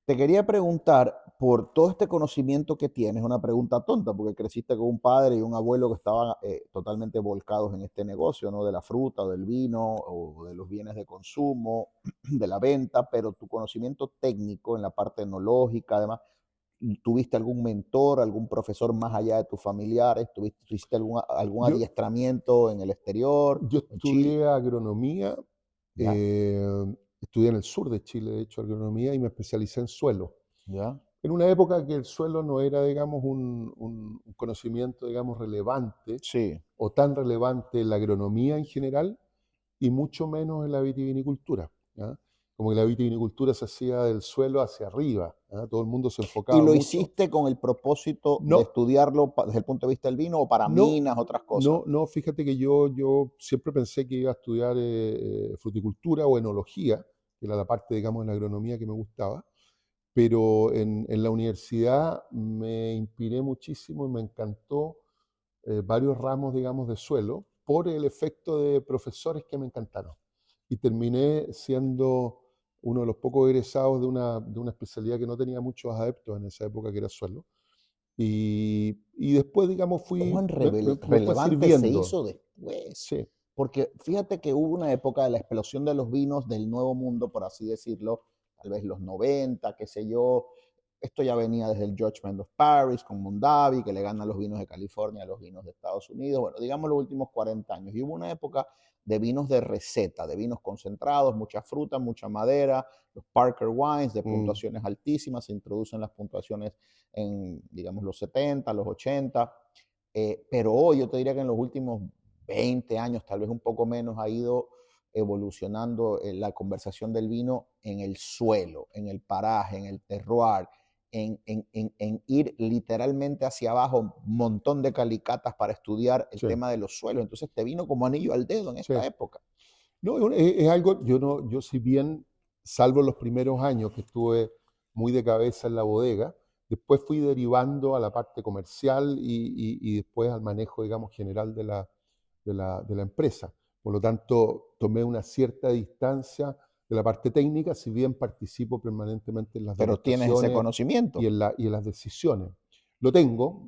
Te quería preguntar, por todo este conocimiento que tienes, una pregunta tonta, porque creciste con un padre y un abuelo que estaban totalmente volcados en este negocio, ¿no? De la fruta, del vino o de los bienes de consumo, de la venta, pero tu conocimiento técnico en la parte enológica, además, ¿tuviste algún mentor, algún profesor más allá de tus familiares? ¿Tuviste algún Yo, adiestramiento en el exterior, yo en Chile? estudié agronomía, ¿Ya? estudié en el sur de Chile, de hecho, agronomía, y me especialicé en suelo. ¿Ya? En una época que el suelo no era, digamos, un conocimiento, digamos, relevante Sí. o tan relevante en la agronomía en general y mucho menos en la vitivinicultura. ¿Ya? Como que la vitivinicultura se hacía del suelo hacia arriba, ¿ya? Todo el mundo se ¿Y enfocaba lo mucho. hiciste con el propósito de No, estudiarlo desde el punto de vista del vino o para no, minas, otras cosas? no, fíjate que yo siempre pensé que iba a estudiar fruticultura o enología, que era la parte, digamos, de la agronomía que me gustaba, pero en la universidad me inspiré muchísimo y me encantó varios ramos, digamos, de suelo por el efecto de profesores que me encantaron. Y terminé siendo uno de los pocos egresados de una especialidad que no tenía muchos adeptos en esa época, que era suelo. Y después, digamos, ¿Cuán me fue relevante se sirviendo. hizo después? Sí, Porque fíjate que hubo una época de la explosión de los vinos del Nuevo Mundo, por así decirlo, tal vez los 90, qué sé yo, Esto ya venía desde el Judgment of Paris con Mondavi, que le gana los vinos de California a los vinos de Estados Unidos. Bueno, digamos los últimos 40 años. Y hubo una época de vinos de receta, de vinos concentrados, mucha fruta, mucha madera, los Parker Wines de Mm, puntuaciones altísimas, se introducen las puntuaciones en, digamos, los 70, los 80. Pero hoy yo te diría que en los últimos 20 años, tal vez un poco menos, ha ido evolucionando la conversación del vino en el suelo, en el paraje, en el terroir, en ir literalmente hacia abajo, un montón de calicatas para estudiar el sí, tema de los suelos. Entonces te vino como anillo al dedo en esta sí. época. No, es algo, yo no, yo si bien, salvo los primeros años que estuve muy de cabeza en la bodega, después fui derivando a la parte comercial y después al manejo, digamos, general de la empresa. Por lo tanto, tomé una cierta distancia de la parte técnica, si bien participo permanentemente en las Pero tienes ese degustaciones conocimiento. y en las decisiones. Lo tengo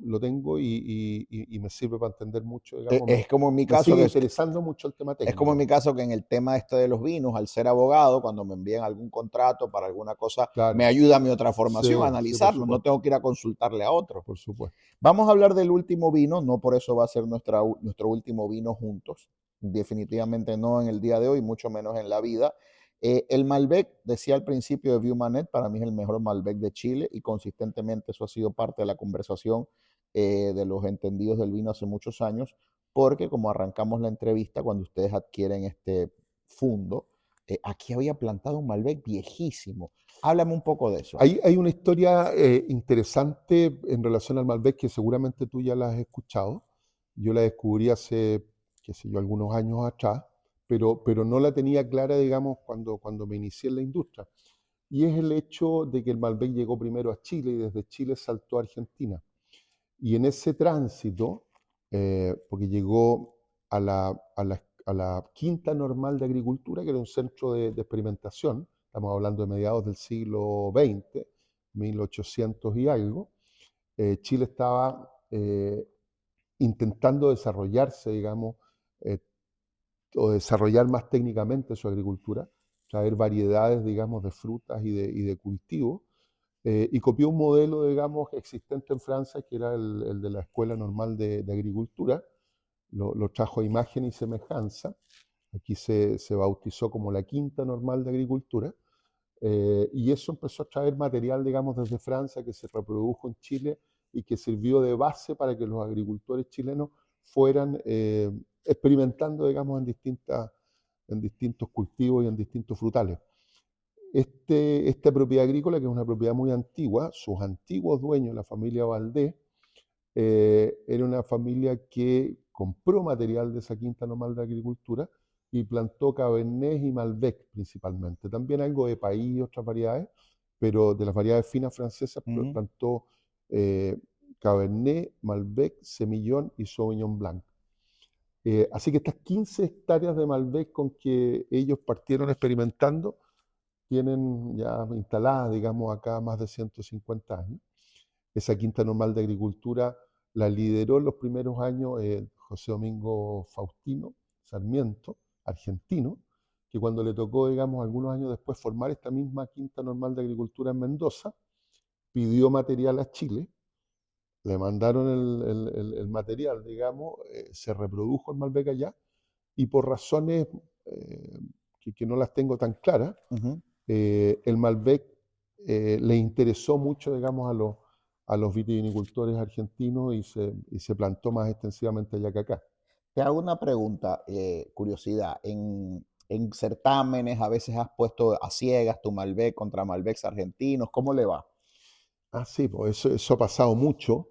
y me sirve para entender mucho, digamos, Es como en mi me caso sigue que interesando mucho el tema es como en mi técnico. caso que en el tema este de los vinos, al ser abogado, cuando me envían algún contrato para alguna cosa, me Claro, ayuda a mi otra formación a sí, sí, por analizarlo, no supuesto, tengo que ir a consultarle a otro. por supuesto. Vamos a hablar del último vino, no por eso va a ser nuestro último vino juntos, definitivamente no en el día de hoy, mucho menos en la vida. El Malbec, decía al principio de Viumanet, para mí es el mejor Malbec de Chile y consistentemente eso ha sido parte de la conversación de los entendidos del vino hace muchos años, porque como arrancamos la entrevista, cuando ustedes adquieren este fundo, aquí había plantado un Malbec viejísimo. Háblame un poco de eso. Hay una historia interesante en relación al Malbec que seguramente tú ya la has escuchado. Yo la descubrí hace, qué sé yo, algunos años atrás, pero no la tenía clara, digamos, cuando me inicié en la industria. Y es el hecho de que el Malbec llegó primero a Chile y desde Chile saltó a Argentina. Y en ese tránsito, porque llegó a la Quinta Normal de Agricultura, que era un centro de experimentación, estamos hablando de mediados del siglo XX, 1800 y algo, Chile estaba intentando desarrollarse, digamos, eh, o desarrollar más técnicamente su agricultura, traer variedades, digamos, de frutas y de cultivos, y copió un modelo, digamos, existente en Francia, que era el de la Escuela Normal de Agricultura, lo trajo a imagen y semejanza, aquí se bautizó como la Quinta Normal de Agricultura, y eso empezó a traer material, digamos, desde Francia, que se reprodujo en Chile y que sirvió de base para que los agricultores chilenos fueran experimentando, digamos, en distintos cultivos y en distintos frutales. Esta propiedad agrícola, que es una propiedad muy antigua, sus antiguos dueños, la familia Valdés, era una familia que compró material de esa quinta normal de agricultura y plantó Cabernet y Malbec principalmente. También algo de País y otras variedades, pero de las variedades finas francesas Ujú. plantó eh, Cabernet, Malbec, Semillón y Sauvignon Blanc. Así que estas 15 hectáreas de Malbec con que ellos partieron experimentando tienen ya instaladas, digamos, acá más de 150 años. Esa quinta normal de agricultura la lideró en los primeros años José Domingo Faustino Sarmiento, argentino, que cuando le tocó, digamos, algunos años después formar esta misma quinta normal de agricultura en Mendoza, pidió material a Chile, le mandaron el material, digamos, se reprodujo el Malbec allá y por razones eh, que no las tengo tan claras, Ujú. el Malbec le interesó mucho, digamos, a los vitivinicultores argentinos y se plantó más extensivamente allá que acá. Te hago una pregunta, curiosidad. En certámenes a veces has puesto a ciegas tu Malbec contra Malbecs argentinos. ¿Cómo le va? Ah, sí, pues eso ha pasado mucho.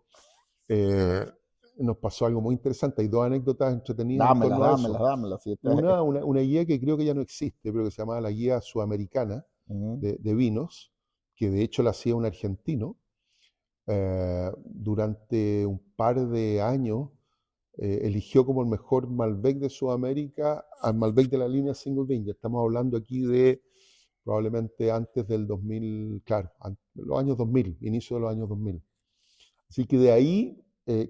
Eh, Nos pasó algo muy interesante. Hay dos anécdotas entretenidas en Dámelas, torno a dámelas, eso. dámelas. Si Una guía que creo que ya no existe, pero que se llamaba la Guía Sudamericana Ujú. de Vinos, que de hecho la hacía un argentino. Durante un par de años eligió como el mejor Malbec de Sudamérica al Malbec de la línea Single Vineyard. Estamos hablando aquí de probablemente antes del 2000, claro, los años 2000, inicio de los años 2000. Así que de ahí,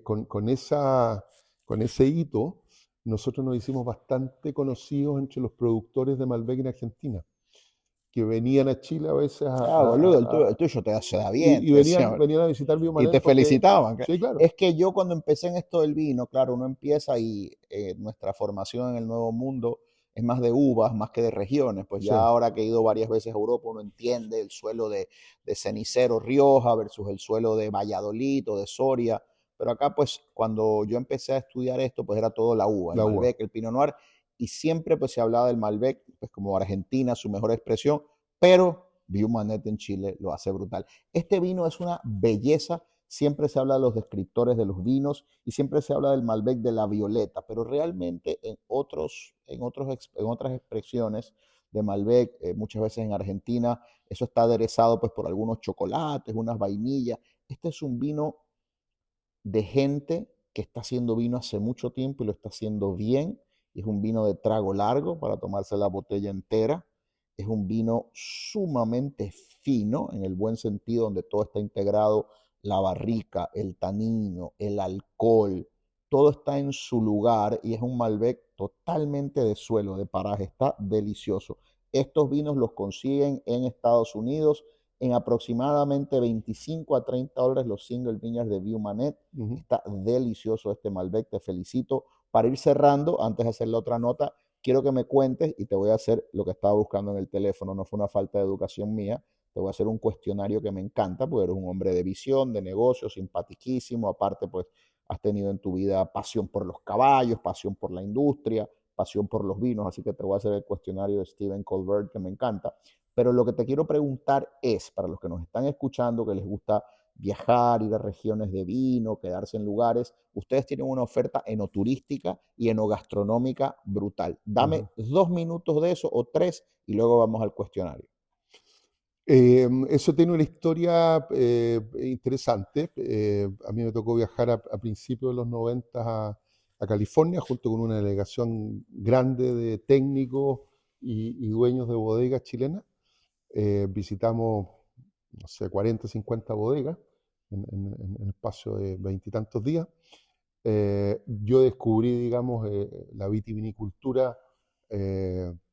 con ese hito, nosotros nos hicimos bastante conocidos entre los productores de Malbec en Argentina, que venían a Chile a veces Ah, boludo, el tuyo se da bien, y te decían. venían a visitar Y Biomanet te porque, felicitaban. sí, claro, Es que yo cuando empecé en esto del vino, claro, uno empieza y nuestra formación en el Nuevo Mundo es más de uvas, más que de regiones. Pues sí, ya ahora que he ido varias veces a Europa, uno entiende el suelo de Cenicero, Rioja, versus el suelo de Valladolid o de Soria. Pero acá, pues, cuando yo empecé a estudiar esto, pues era todo la uva, el la uva. Malbec, el Pinot Noir, y siempre pues se hablaba del Malbec, pues como Argentina, su mejor expresión, pero Viumanet en Chile lo hace brutal. Este vino es una belleza. Siempre se habla de los descriptores de los vinos y siempre se habla del Malbec de la Violeta, pero realmente en otras expresiones de Malbec, muchas veces en Argentina, eso está aderezado pues por algunos chocolates, unas vainillas. Este es un vino de gente que está haciendo vino hace mucho tiempo y lo está haciendo bien. Es un vino de trago largo para tomarse la botella entera. Es un vino sumamente fino, en el buen sentido, donde todo está integrado, la barrica, el tanino, el alcohol, todo está en su lugar y es un Malbec totalmente de suelo, de paraje. Está delicioso. Estos vinos los consiguen en Estados Unidos en aproximadamente 25 a 30 dólares los single vineyards de Viumanet. Ujú. Está delicioso este Malbec, te felicito. Para ir cerrando, antes de hacer la otra nota, quiero que me cuentes y te voy a hacer lo que estaba buscando en el teléfono, no fue una falta de educación mía, te voy a hacer un cuestionario que me encanta, porque eres un hombre de visión, de negocio, simpaticísimo, aparte pues has tenido en tu vida pasión por los caballos, pasión por la industria, pasión por los vinos, así que te voy a hacer el cuestionario de Stephen Colbert que me encanta. Pero lo que te quiero preguntar es, para los que nos están escuchando, que les gusta viajar, ir a regiones de vino, quedarse en lugares, ustedes tienen una oferta enoturística y enogastronómica brutal. Dame Ujú. 2 minutos de eso o 3 y luego vamos al cuestionario. Eso tiene una historia interesante. A mí me tocó viajar a principios de los 90 a California junto con una delegación grande de técnicos y dueños de bodegas chilenas. Visitamos, no sé, 40, 50 bodegas en el espacio de veintitantos días. Yo descubrí, digamos, la vitivinicultura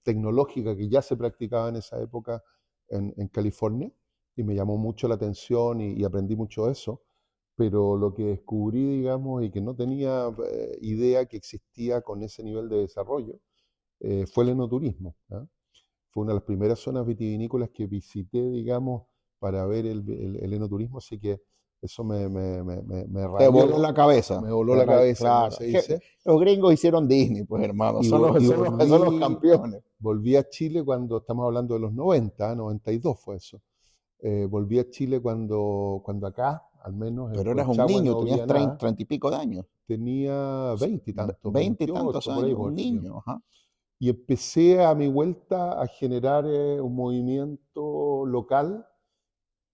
tecnológica que ya se practicaba en esa época en California y me llamó mucho la atención y aprendí mucho de eso. Pero lo que descubrí, digamos, y que no tenía idea que existía con ese nivel de desarrollo, fue el enoturismo. ¿Ah? Fue una de las primeras zonas vitivinícolas que visité, digamos, para ver el enoturismo, así que eso me Te voló rayó, la cabeza. me voló la cabeza, como Claro. se Que dice, los gringos hicieron Disney, pues hermano. y, Son vo- los, y son los, son los volví, campeones. volví a Chile cuando estamos hablando de los 90, 92 fue eso. Volví a Chile cuando acá, al menos en Pero eras un Colchagua, niño, no tenías había 30, nada. 30 y pico de años. Tenía 20 y tantos, 20 y tantos 28, por ahí años, por un haber tenido. niño. Ajá. Y empecé a mi vuelta a generar un movimiento local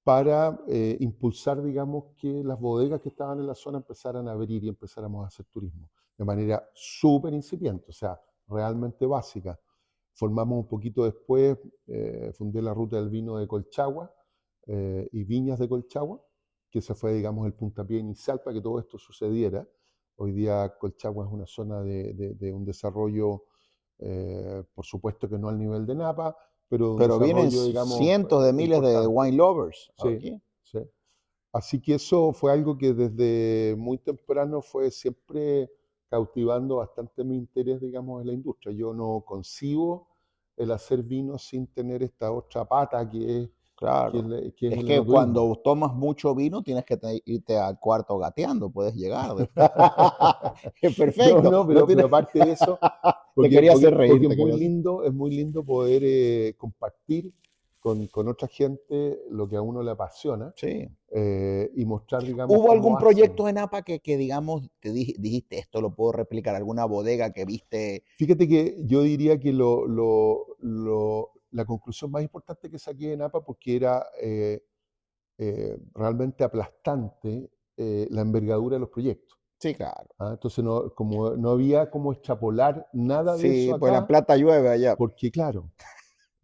para impulsar, digamos, que las bodegas que estaban en la zona empezaran a abrir y empezáramos a hacer turismo de manera súper incipiente, o sea, realmente básica. Formamos un poquito después, fundé la ruta del vino de Colchagua y viñas de Colchagua, que ese fue, digamos, el puntapié inicial para que todo esto sucediera. Hoy día Colchagua es una zona de un desarrollo, por supuesto que no al nivel de Napa, pero de un Pero vienen desarrollo, digamos, cientos de miles de importante. wine lovers Sí, aquí. sí. Así que eso fue algo que desde muy temprano fue siempre cautivando bastante mi interés, digamos, en la industria. Yo no concibo el hacer vino sin tener esta otra pata Claro. que es Es el que enoturismo. cuando tomas mucho vino tienes que irte al cuarto gateando, puedes llegar. No, Perfecto. no, No pero tienes... aparte de eso, Te quería hacer reír, porque te quería hacer... es muy lindo poder compartir con otra gente lo que a uno le apasiona Sí. y mostrar, digamos, ¿Hubo algún cómo hacen. proyecto en APA que digamos, dijiste, esto lo puedo replicar? ¿Alguna bodega que viste? Fíjate que yo diría que la conclusión más importante que saqué de Napa, porque era realmente aplastante la envergadura de los proyectos. Sí, claro. ¿Ah? Entonces, como no había como extrapolar nada de Sí, eso pues la acá, plata llueve allá. porque claro,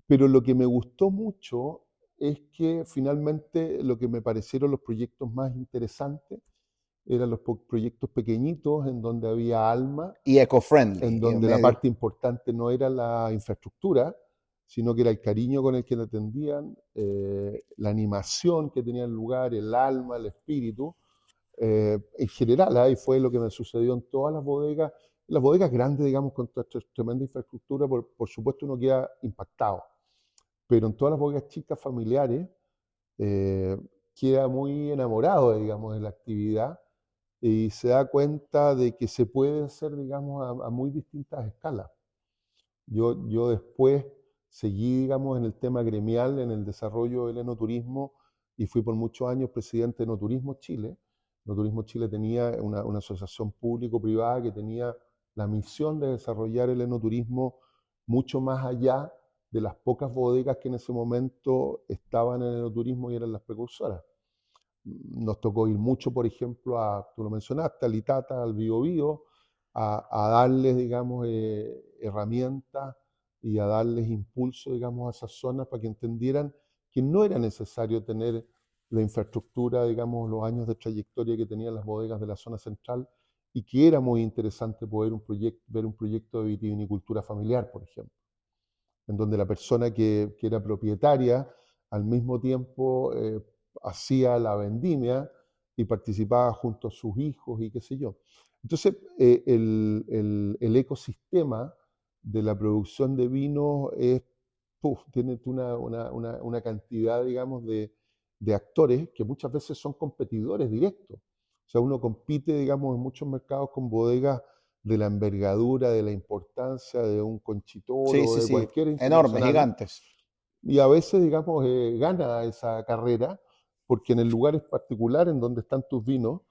pero lo que me gustó mucho es que finalmente lo que me parecieron los proyectos más interesantes eran los proyectos pequeñitos en donde había alma, Y eco-friendly, en y en donde la medio. parte importante no era la infraestructura, sino que era el cariño con el que te atendían, la animación que tenía el lugar, el alma, el espíritu, en general, ahí fue lo que me sucedió en todas las bodegas grandes, digamos, con toda esta tremenda infraestructura, por supuesto uno queda impactado, pero en todas las bodegas chicas familiares eh, queda muy enamorado, digamos, de la actividad y se da cuenta de que se puede hacer, digamos, a muy distintas escalas. Yo después seguí, digamos, en el tema gremial, en el desarrollo del enoturismo y fui por muchos años presidente de Enoturismo Chile. Enoturismo Chile tenía una asociación público-privada que tenía la misión de desarrollar el enoturismo mucho más allá de las pocas bodegas que en ese momento estaban en el enoturismo y eran las precursoras. Nos tocó ir mucho, por ejemplo, tú lo mencionaste, al Itata, al Biobío, a darles, digamos, herramientas y a darles impulso, digamos, a esas zonas para que entendieran que no era necesario tener la infraestructura, digamos, los años de trayectoria que tenían las bodegas de la zona central y que era muy interesante poder ver un proyecto de vitivinicultura familiar, por ejemplo, en donde la persona que era propietaria al mismo tiempo hacía la vendimia y participaba junto a sus hijos y qué sé yo. Entonces, el ecosistema de la producción de vino tiene una cantidad, digamos, de actores que muchas veces son competidores directos. O sea, uno compite, digamos, en muchos mercados con bodegas de la envergadura, de la importancia de un Sí, Conchitoro, sí, de sí. cualquier Enormes, internacional, gigantes. y a veces, digamos, gana esa carrera, porque en el lugar particular en donde están tus vinos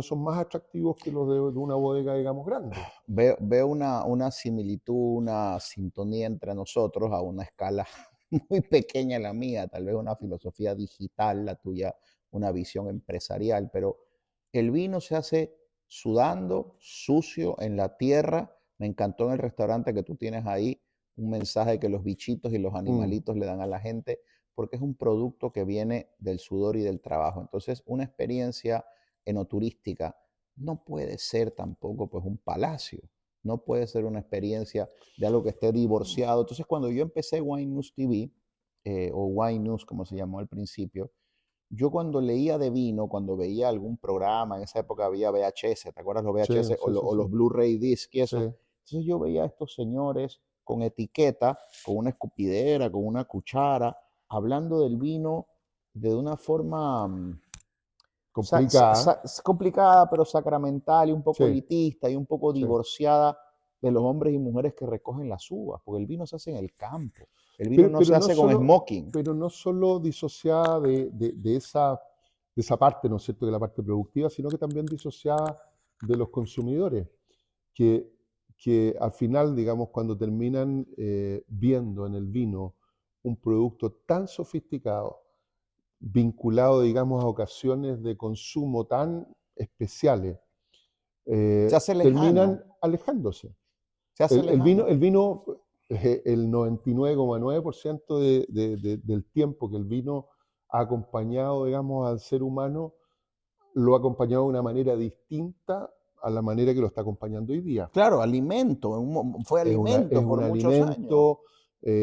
son más atractivos que los de una bodega, digamos, grande. Veo una similitud, una sintonía entre nosotros a una escala muy pequeña la mía, tal vez una filosofía digital, la tuya, una visión empresarial, pero el vino se hace sudando, sucio, en la tierra. Me encantó en el restaurante que tú tienes ahí un mensaje que los bichitos y los Mm. animalitos le dan a la gente, porque es un producto que viene del sudor y del trabajo. Entonces, una experiencia enoturística no puede ser tampoco pues un palacio, no puede ser una experiencia de algo que esté divorciado. Entonces cuando yo empecé Wine News TV, o Wine News como se llamó al principio, yo cuando leía de vino, cuando veía algún programa, en esa época había VHS, ¿te acuerdas los Sí, VHS sí, sí, o sí. los Blu-ray disc y Sí. eso? Entonces yo veía a estos señores con etiqueta, con una escupidera, con una cuchara, hablando del vino de una forma Complicada. complicada, pero sacramental y un poco Sí, elitista y un poco sí. divorciada de los hombres y mujeres que recogen las uvas, porque el vino se hace en el campo, el vino Pero, no pero se no hace con solo, smoking. pero no solo disociada de esa parte, ¿no es cierto?, de la parte productiva, sino que también disociada de los consumidores, que, que al final, digamos, cuando terminan viendo en el vino un producto tan sofisticado, vinculado, digamos, a ocasiones de consumo tan especiales, Se hace terminan lejano, alejándose. se hace lejano. El vino, el 99,9% del tiempo que el vino ha acompañado, digamos, al ser humano, lo ha acompañado de una manera distinta a la manera que lo está acompañando hoy día. Claro, alimento, fue Es alimento por un muchos años. alimento,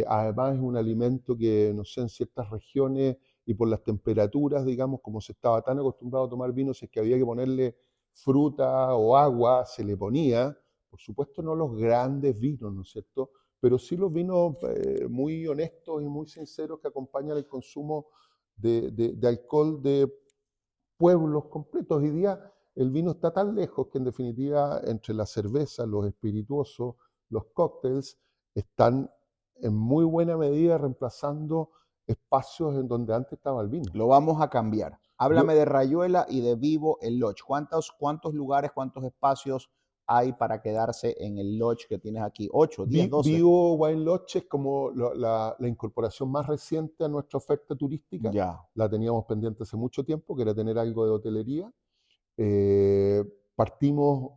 además es un alimento que, no sé, en ciertas regiones y por las temperaturas, digamos, como se estaba tan acostumbrado a tomar vino, si es que había que ponerle fruta o agua, se le ponía, por supuesto no los grandes vinos, ¿no es cierto? Pero sí los vinos muy honestos y muy sinceros que acompañan el consumo de alcohol de pueblos completos. Hoy día el vino está tan lejos que en definitiva entre la cerveza, los espirituosos, los cócteles, están en muy buena medida reemplazando espacios en donde antes estaba el vino. Lo vamos a cambiar. Yo Háblame de Rayuela y de Vivo el Lodge. ¿Cuántos lugares, cuántos espacios hay para quedarse en el Lodge que tienes aquí? 8, 10, 12. Vivo Wine Lodge es como la incorporación más reciente a nuestra oferta turística. Ya. La teníamos pendiente hace mucho tiempo, que era tener algo de hotelería. Eh, Partimos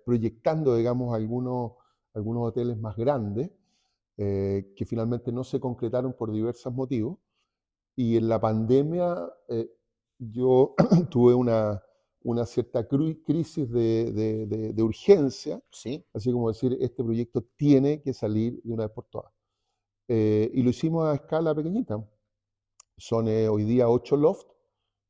proyectando, digamos, algunos hoteles más grandes que finalmente no se concretaron por diversos motivos. Y en la pandemia yo tuve una cierta crisis de urgencia, Sí. así como decir, este proyecto tiene que salir de una vez por todas. y lo hicimos a escala pequeñita. Son hoy día 8 lofts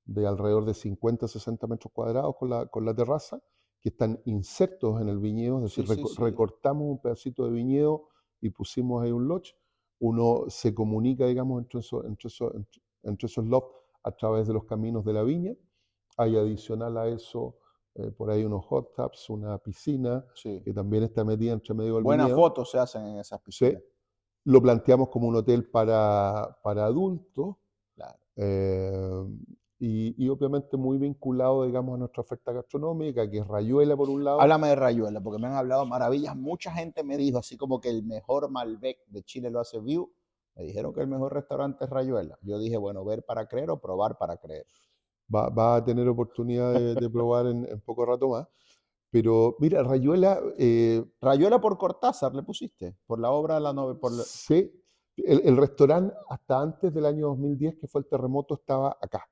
de alrededor de 50, 60 metros cuadrados con la terraza, que están insertos en el viñedo, es decir, Sí, sí, sí. recortamos un pedacito de viñedo y pusimos ahí un lodge. Uno se comunica, digamos, entre esos lofts a través de los caminos de la viña. Hay adicional a eso, por ahí unos hot tubs, una piscina, Sí. que también está metida entre medio del Buenas viñedo. fotos se hacen en esas Sí. piscinas. Lo planteamos como un hotel para adultos, Claro. eh, y obviamente muy vinculado, digamos, a nuestra oferta gastronómica, que es Rayuela por un lado. Háblame de Rayuela, porque me han hablado maravillas. Mucha gente me dijo, así como que el mejor Malbec de Chile lo hace View. Me dijeron que el mejor restaurante es Rayuela. Yo dije, bueno, ver para creer o probar para creer. Va a tener oportunidad de probar en poco rato más. Pero mira, Rayuela, Rayuela por Cortázar le pusiste, por la obra de la novela. sí, el restaurante hasta antes del año 2010, que fue el terremoto, estaba acá.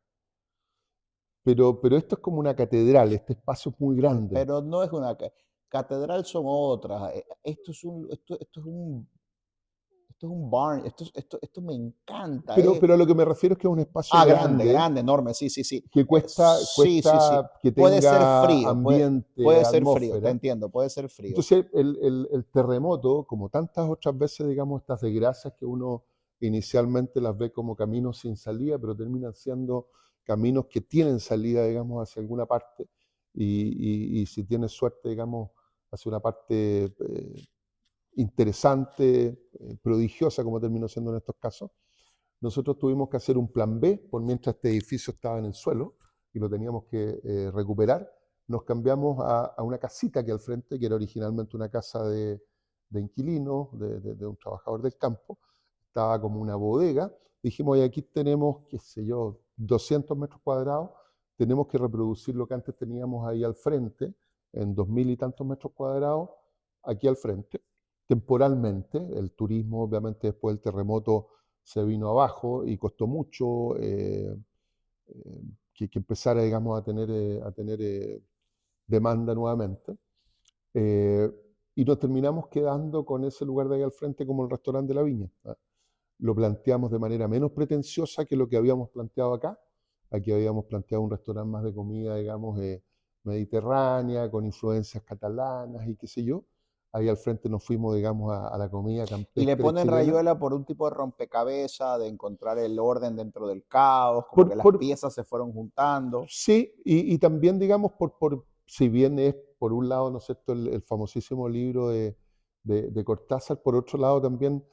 Pero esto es como una catedral, este espacio es muy grande. Pero no es una catedral, son otras. Esto es un barn, esto me encanta. Pero a lo que me refiero es que es un espacio Grande, grande grande, enorme, sí, sí, sí. que Sí, sí, sí. que Puede ser tenga frío, ambiente, puede ser frío, te atmósfera. entiendo, puede ser frío. Entonces, el terremoto, como tantas otras veces, digamos, estas desgracias que uno inicialmente las ve como caminos sin salida, pero terminan siendo caminos que tienen salida, digamos, hacia alguna parte, y si tienes suerte, digamos, hacia una parte interesante, prodigiosa, como terminó siendo en estos casos. Nosotros tuvimos que hacer un plan B por mientras este edificio estaba en el suelo y lo teníamos que recuperar. Nos cambiamos a una casita que al frente, que era originalmente una casa de inquilinos, de un trabajador del campo. Estaba como una bodega. Dijimos, oye, aquí tenemos, qué sé yo, 200 metros cuadrados. Tenemos que reproducir lo que antes teníamos ahí al frente, en 2000 y tantos metros cuadrados, aquí al frente. Temporalmente, el turismo, obviamente, después del terremoto se vino abajo y costó mucho que empezara, digamos, a tener demanda nuevamente. Eh, y nos terminamos quedando con ese lugar de ahí al frente como el restaurante de la Viña. Lo planteamos de manera menos pretenciosa que lo que habíamos planteado acá. Aquí habíamos planteado un restaurante más de comida, digamos, mediterránea, con influencias catalanas y qué sé yo. Ahí al frente nos fuimos, digamos, a la comida Y le campestre ponen chilena. Rayuela por un tipo de rompecabezas, de encontrar el orden dentro del caos, como que las piezas se fueron juntando. Sí, y también, digamos, si bien es, por un lado, ¿no es cierto?, el famosísimo libro de Cortázar, por otro lado también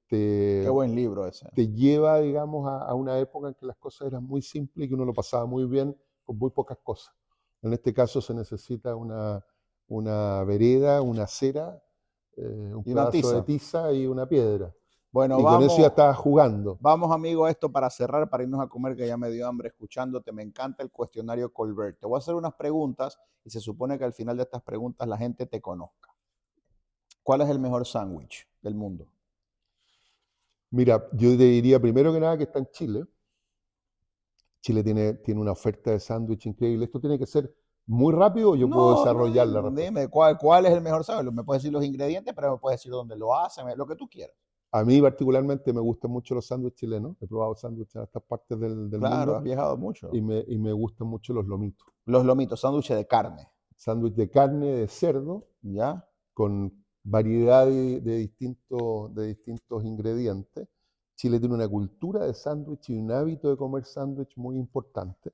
Qué buen libro ese. te lleva, digamos, a una época en que las cosas eran muy simples y que uno lo pasaba muy bien con muy pocas cosas. En este caso se necesita una vereda, una acera, un Y una pedazo de tiza. tiza y una piedra. Bueno, Y con eso ya estaba jugando. Vamos, amigo, a esto para cerrar, para irnos a comer, que ya me dio hambre escuchándote. Me encanta el cuestionario Colbert. Te voy a hacer unas preguntas y se supone que al final de estas preguntas la gente te conozca. ¿Cuál es el mejor sándwich del mundo? Mira, yo te diría primero que nada que está en Chile. Chile tiene una oferta de sándwich increíble. Esto tiene que ser muy rápido o yo puedo No, desarrollar la respuesta. dime ¿cuál es el mejor sándwich. Me puedes decir los ingredientes, pero me puedes decir dónde lo hacen, lo que tú quieras. A mí particularmente me gustan mucho los sándwiches chilenos. He probado sándwiches en estas partes del Claro, mundo has viajado mucho. y me gustan mucho los lomitos. Los lomitos, sándwiches de carne. Sándwich de carne, de cerdo, ¿Ya? con variedad de distintos ingredientes. Chile tiene una cultura de sándwich y un hábito de comer sándwich muy importante.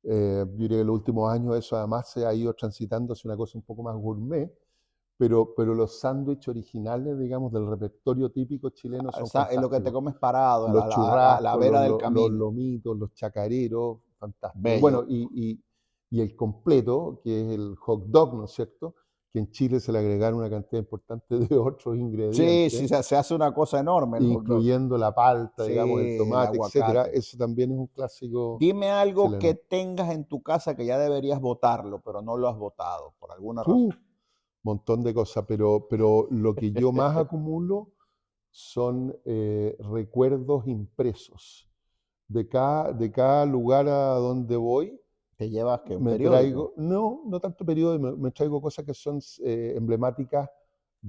Yo diría que en los últimos años eso además se ha ido transitando hacia una cosa un poco más gourmet, pero los sándwiches originales, digamos, del repertorio típico chileno son Es lo que te fantásticos. comes parado Los a la churrascos, vera del los camino. lomitos, los chacareros, fantásticos. Bello. Bueno, y el completo, que es el hot dog, ¿no es cierto? Que en Chile se le agregaron una cantidad importante de otros Sí, ingredientes, sí, se hace una cosa enorme el hot dog. incluyendo la palta, digamos, el Sí, el tomate, etcétera. aguacate. Eso también es un clásico Dime algo que chileno. tengas en tu casa que ya deberías botarlo, pero no lo has botado por alguna razón. Montón de cosas, pero lo que yo más acumulo son recuerdos impresos. De cada lugar a donde voy, ¿Te llevas que un me periódico? traigo, no tanto periodo, me traigo cosas que son emblemáticas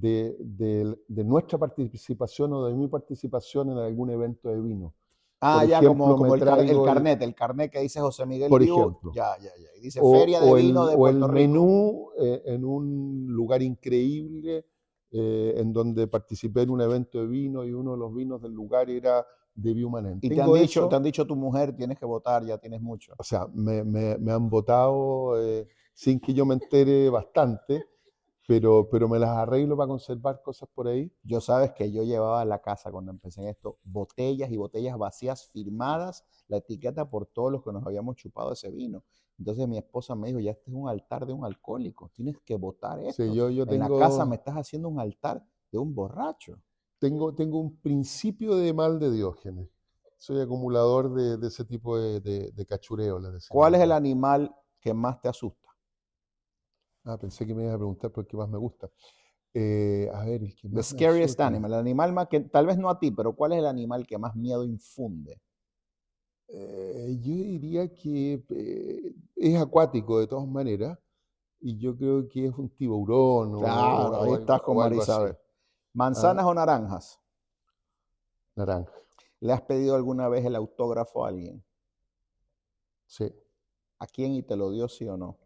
de nuestra participación o de mi participación en algún evento de vino. Ah, Por ya, como, ejemplo, me como traigo el carnet que dice José Miguel por Viu, ejemplo, ya, ya, ya. Y dice Feria de Vino de o el Puerto Rico. menú en un lugar increíble en donde participé en un evento de vino y uno de los vinos del lugar era de Viumanen. Y Tengo te eso, han dicho tu mujer, tienes que votar, ya tienes mucho. o sea, me han votado sin que yo me entere bastante, pero me las arreglo para conservar cosas por ahí. Yo sabes que yo llevaba a la casa cuando empecé en esto botellas y botellas vacías firmadas, la etiqueta por todos los que nos habíamos chupado ese vino. Entonces mi esposa me dijo, ya este es un altar de un alcohólico, tienes que votar Sí, esto. yo En la casa me estás haciendo un altar de un borracho. tengo un principio de mal de Diógenes. Soy acumulador de ese tipo de cachureo, le decimos ¿Cuál es el acá. animal que más te asusta? Ah, pensé que me ibas a preguntar por qué más me gusta. A ver, el que The más me scariest asusta. animal, el animal más que, tal vez no a ti, pero ¿cuál es el animal que más miedo infunde? Yo diría que es acuático de todas maneras, y yo creo que es un tiburón Claro, ahí estás con o algo así. Marisabel. ¿Ah? ¿Manzanas o naranjas? Naranja, ¿Le has pedido alguna vez el autógrafo a alguien? sí. ¿A quién y te lo dio sí o no?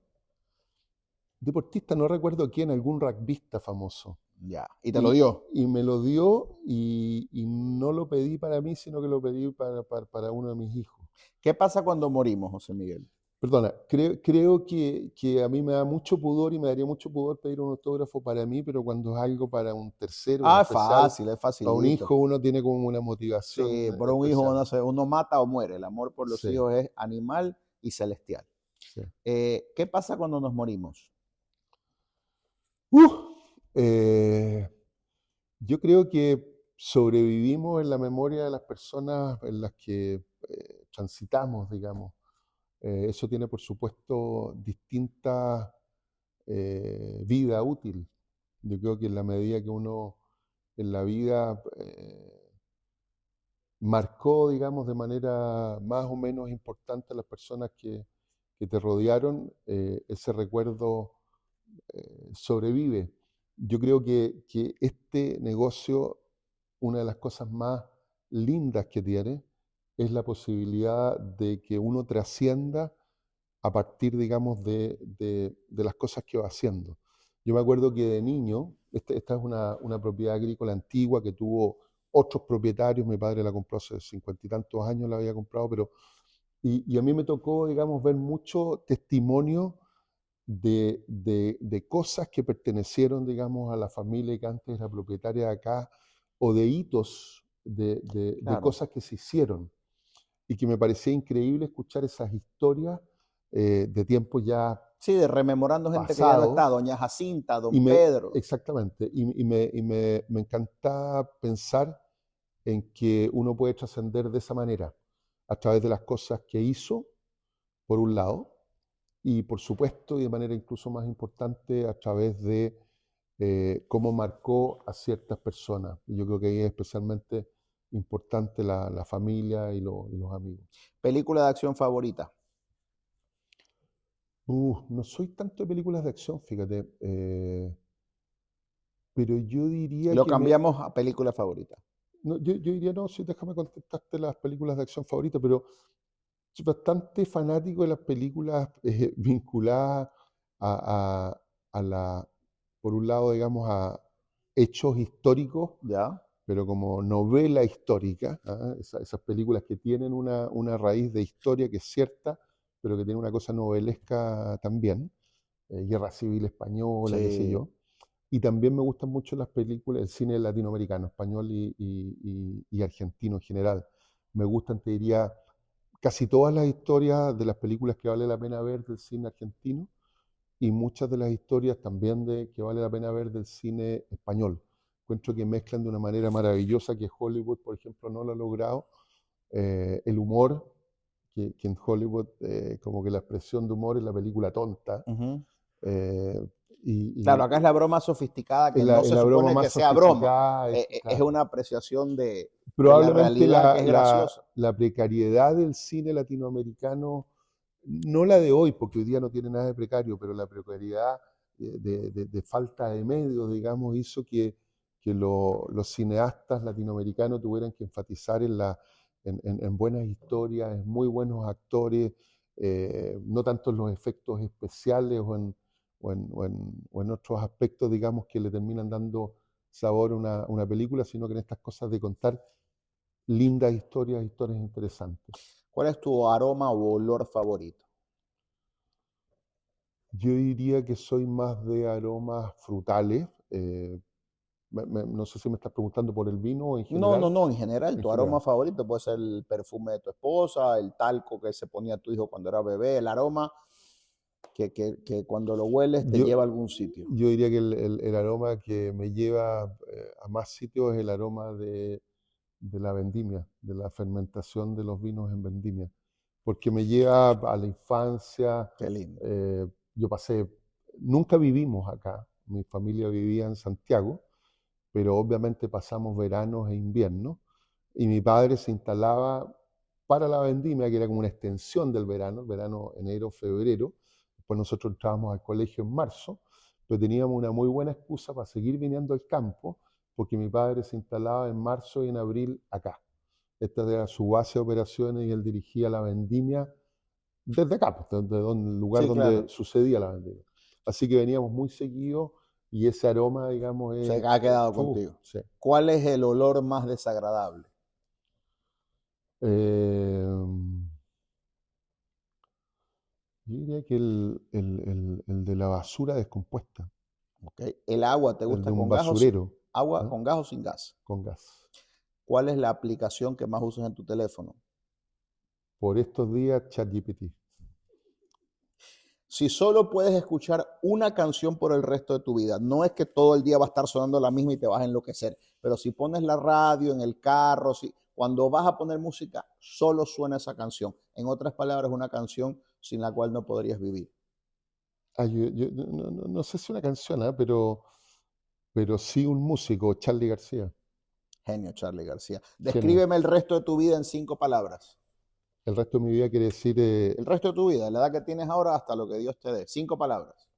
Deportista, no recuerdo quién, algún rugbyista famoso. Ya. ¿Y te lo dio? Y me lo dio y no lo pedí para mí, sino que lo pedí para uno de mis hijos. ¿Qué pasa cuando morimos, José Miguel? Perdona, creo que a mí me da mucho pudor y me daría mucho pudor pedir un autógrafo para mí, pero cuando es algo para un tercero, en Ah, especial es para un facilito. hijo, uno tiene como una motivación Sí, por un hijo especial. uno mata o muere. El amor por los Sí, hijos es animal y celestial. sí. ¿Qué pasa cuando nos morimos? ¡Uh! Eh, yo creo que sobrevivimos en la memoria de las personas en las que transitamos, digamos. Eso tiene, por supuesto, distinta vida útil. Yo creo que en la medida que uno en la vida marcó, digamos, de manera más o menos importante a las personas que te rodearon, ese recuerdo sobrevive. Yo creo que este negocio, una de las cosas más lindas que tiene, es la posibilidad de que uno trascienda a partir, digamos, de las cosas que va haciendo. Yo me acuerdo que de niño, esta es una propiedad agrícola antigua que tuvo otros propietarios, mi padre la compró hace 50 y tantos años, la había comprado, pero y a mí me tocó, digamos, ver mucho testimonio de cosas que pertenecieron, digamos, a la familia que antes era propietaria de acá, o de hitos de Claro. cosas que se hicieron, y que me parecía increíble escuchar esas historias de tiempos ya Sí, de rememorando gente que ya no está, pasados, doña Jacinta, don Pedro. exactamente, me encanta pensar en que uno puede trascender de esa manera, a través de las cosas que hizo, por un lado, y por supuesto, y de manera incluso más importante, a través de cómo marcó a ciertas personas. Y yo creo que ahí es especialmente importante la familia y los amigos. Película de acción favorita. No soy tanto de películas de acción, fíjate, pero yo diría Lo que cambiamos a película favorita. no, yo diría, no, sí, déjame contestarte las películas de acción favoritas, pero soy bastante fanático de las películas vinculadas a, a la, por un lado, digamos, a hechos históricos, ¿Ya? pero como novela histórica, ¿ah? Esas películas que tienen una raíz de historia que es cierta, pero que tiene una cosa novelesca también, Guerra Civil Española, qué sé Sí. yo. Y también me gustan mucho las películas, el cine latinoamericano, español y argentino en general. Me gustan, te diría, casi todas las historias de las películas que vale la pena ver del cine argentino y muchas de las historias también de que vale la pena ver del cine español. Encuentro que mezclan de una manera maravillosa que Hollywood, por ejemplo, no lo ha logrado. El humor, que en Hollywood como que la expresión de humor es la película tonta. Ujú. eh, y, Claro, acá es y la broma sofisticada que no es se la broma supone que más sea broma. sofisticada, Es claro. una apreciación de la Probablemente realidad que es graciosa. la precariedad del cine latinoamericano, no la de hoy, porque hoy día no tiene nada de precario, pero la precariedad de falta de medios, digamos, hizo que los cineastas latinoamericanos tuvieran que enfatizar en buenas historias, en muy buenos actores, no tanto en los efectos especiales o en otros aspectos, digamos, que le terminan dando sabor a una película, sino que en estas cosas de contar lindas historias, historias interesantes. ¿Cuál es tu aroma o olor favorito? Yo diría que soy más de aromas frutales. No sé si me estás preguntando por el vino o en No, no, general. no, en general, En tu aroma general. favorito puede ser el perfume de tu esposa, el talco que se ponía tu hijo cuando era bebé, el aroma que cuando lo hueles te Yo, lleva a algún sitio. yo diría que el aroma que me lleva a más sitios es el aroma de la vendimia, de la fermentación de los vinos en vendimia, porque me lleva a la infancia. Qué lindo. eh, yo nunca vivimos acá, mi familia vivía en Santiago, pero obviamente pasamos veranos e inviernos, y mi padre se instalaba para la vendimia, que era como una extensión del verano, el verano enero, febrero. Después nosotros entrábamos al colegio en marzo, pero teníamos una muy buena excusa para seguir viniendo al campo, porque mi padre se instalaba en marzo y en abril acá. Esta era su base de operaciones y él dirigía la vendimia desde acá, pues, desde el lugar Sí, donde claro. sucedía la vendimia. Así que veníamos muy seguidos y ese aroma, digamos, Se ha quedado uf, contigo. sí. ¿Cuál es el olor más desagradable? Eh, yo diría que el de la basura descompuesta, ¿Ok? ¿El agua te el de gusta un con gas o sin, basurero, agua ¿ah? con gas o sin gas? Con gas. ¿Cuál es la aplicación que más usas en tu teléfono? Por estos días, ChatGPT. Si solo puedes escuchar una canción por el resto de tu vida, no es que todo el día va a estar sonando la misma y te vas a enloquecer, pero si pones la radio en el carro, cuando vas a poner música, solo suena esa canción. En otras palabras, una canción sin la cual no podrías vivir. Yo no sé si una canción, ¿ah? Pero sí un músico, Charly García. Genio, Charly García. Genio. Descríbeme el resto de tu vida en 5 palabras. El resto de mi vida quiere decir El resto de tu vida, la edad que tienes ahora hasta lo que Dios te dé. 5 palabras.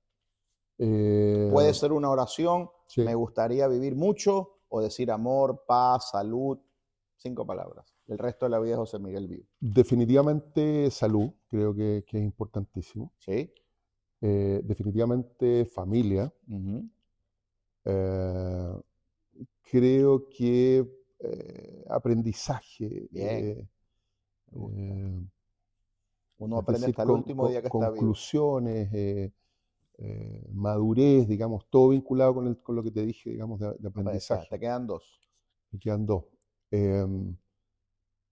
Puede eh, ser una oración, me sí, gustaría vivir mucho, o decir amor, paz, salud. 5 palabras. El resto de la vida es José Miguel Vivo. definitivamente salud, creo que es importantísimo. ¿Sí? Definitivamente familia. Ujú. Eh, creo que aprendizaje, Bien, me gusta. eh, Uno es aprende decir, hasta el último día que está vivo. conclusiones, madurez, digamos, todo vinculado con lo que te dije, digamos, de Te aprendizaje. quedan 2. Me quedan dos. Em,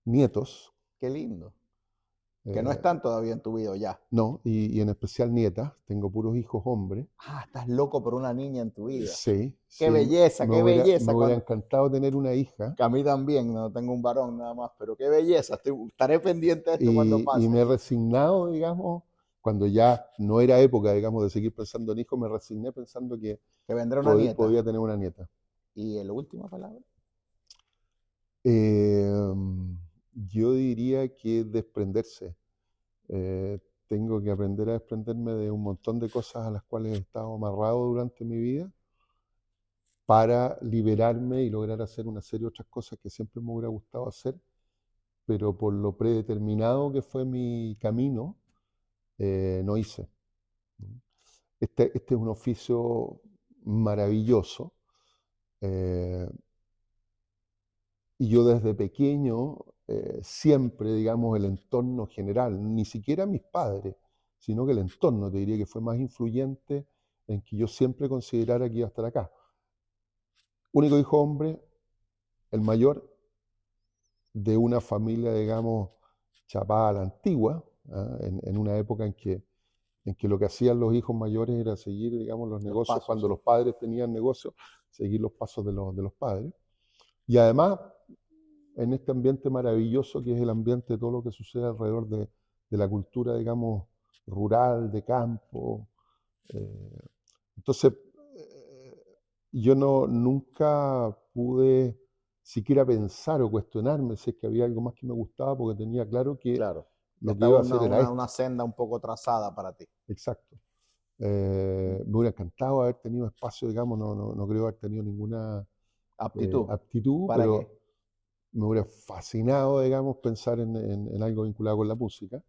Nietos, Qué lindo. Que no eh, están todavía en tu vida ya. no, y en especial nietas, tengo puros hijos hombres. Ah, estás loco por una niña en tu vida. Sí, Qué sí, belleza, me qué hubiera, me belleza. hubiera encantado tener una hija. Que a mí también, no tengo un varón nada más, pero qué belleza. Estaré pendiente de esto cuando Y pase. me he resignado, digamos, cuando ya no era época, digamos, de seguir pensando en hijos, me resigné pensando que Que vendrá una nieta. podía tener una nieta. ¿Y la última palabra? Eh, yo diría que desprenderse. Eh, tengo que aprender a desprenderme de un montón de cosas a las cuales he estado amarrado durante mi vida para liberarme y lograr hacer una serie de otras cosas que siempre me hubiera gustado hacer, pero por lo predeterminado que fue mi camino, no hice. Este es un oficio maravilloso, eh, y yo desde pequeño siempre, digamos, el entorno general, ni siquiera mis padres, sino que el entorno, te diría que fue más influyente en que yo siempre considerara que iba a estar acá. Único hijo hombre, el mayor, de una familia, digamos, chapada a la antigua, ¿ah? En una época en que lo que hacían los hijos mayores era seguir, digamos, los Los negocios, cuando pasos. los padres tenían negocios, seguir los pasos de los padres. Y además, en este ambiente maravilloso que es el ambiente de todo lo que sucede alrededor de la cultura, digamos, rural, de campo. eh, entonces, yo nunca pude siquiera pensar o cuestionarme si es que había algo más que me gustaba, porque tenía claro que Claro. Ya lo que estaba iba a hacer era una esto. senda un poco trazada para ti. Exacto. Me hubiera encantado haber tenido espacio, digamos, no creo haber tenido ninguna Aptitud. aptitud, ¿Para pero qué? me hubiera fascinado, digamos, pensar en algo vinculado con la música.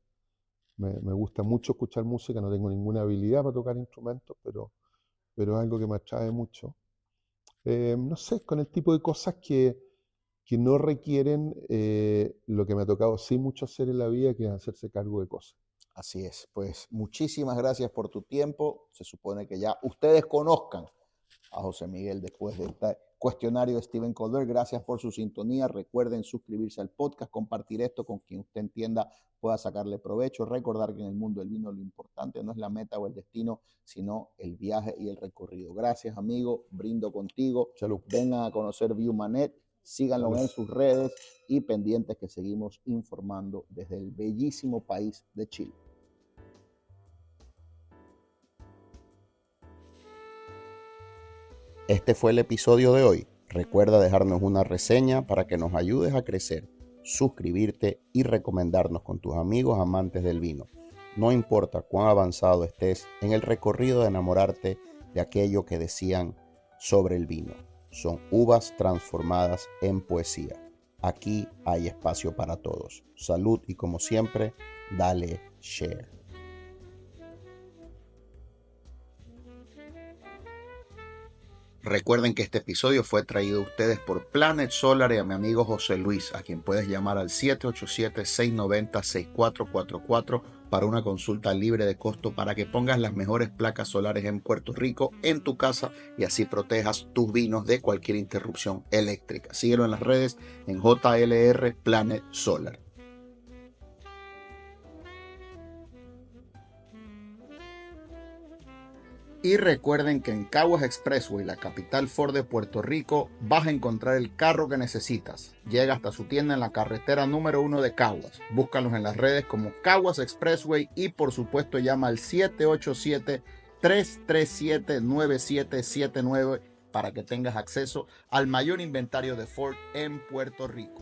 Me gusta mucho escuchar música, no tengo ninguna habilidad para tocar instrumentos, pero es algo que me atrae mucho. No sé, con el tipo de cosas que no requieren lo que me ha tocado sí mucho hacer en la vida, que es hacerse cargo de cosas. Así es. Pues muchísimas gracias por tu tiempo. Se supone que ya ustedes conozcan a José Miguel después de este cuestionario de Steven Colbert. Gracias por su sintonía. Recuerden suscribirse al podcast, compartir esto con quien usted entienda pueda sacarle provecho. Recordar que en el mundo del vino lo importante no es la meta o el destino, sino el viaje y el recorrido. Gracias, amigo. Brindo contigo. Salud. Vengan a conocer Viumanet. Síganlo Salud. en sus redes y pendientes que seguimos informando desde el bellísimo país de Chile. Este fue el episodio de hoy. Recuerda dejarnos una reseña para que nos ayudes a crecer, suscribirte y recomendarnos con tus amigos amantes del vino. No importa cuán avanzado estés en el recorrido de enamorarte de aquello que decían sobre el vino. Son uvas transformadas en poesía. Aquí hay espacio para todos. Salud y como siempre, dale share. Recuerden que este episodio fue traído a ustedes por Planet Solar y a mi amigo José Luis, a quien puedes llamar al 787-690-6444 para una consulta libre de costo para que pongas las mejores placas solares en Puerto Rico en tu casa y así protejas tus vinos de cualquier interrupción eléctrica. Síguelo en las redes en JLR Planet Solar. Y recuerden que en Caguas Expressway, la capital Ford de Puerto Rico, vas a encontrar el carro que necesitas. Llega hasta su tienda en la carretera número 1 de Caguas. Búscalos en las redes como Caguas Expressway y por supuesto llama al 787-337-9779 para que tengas acceso al mayor inventario de Ford en Puerto Rico.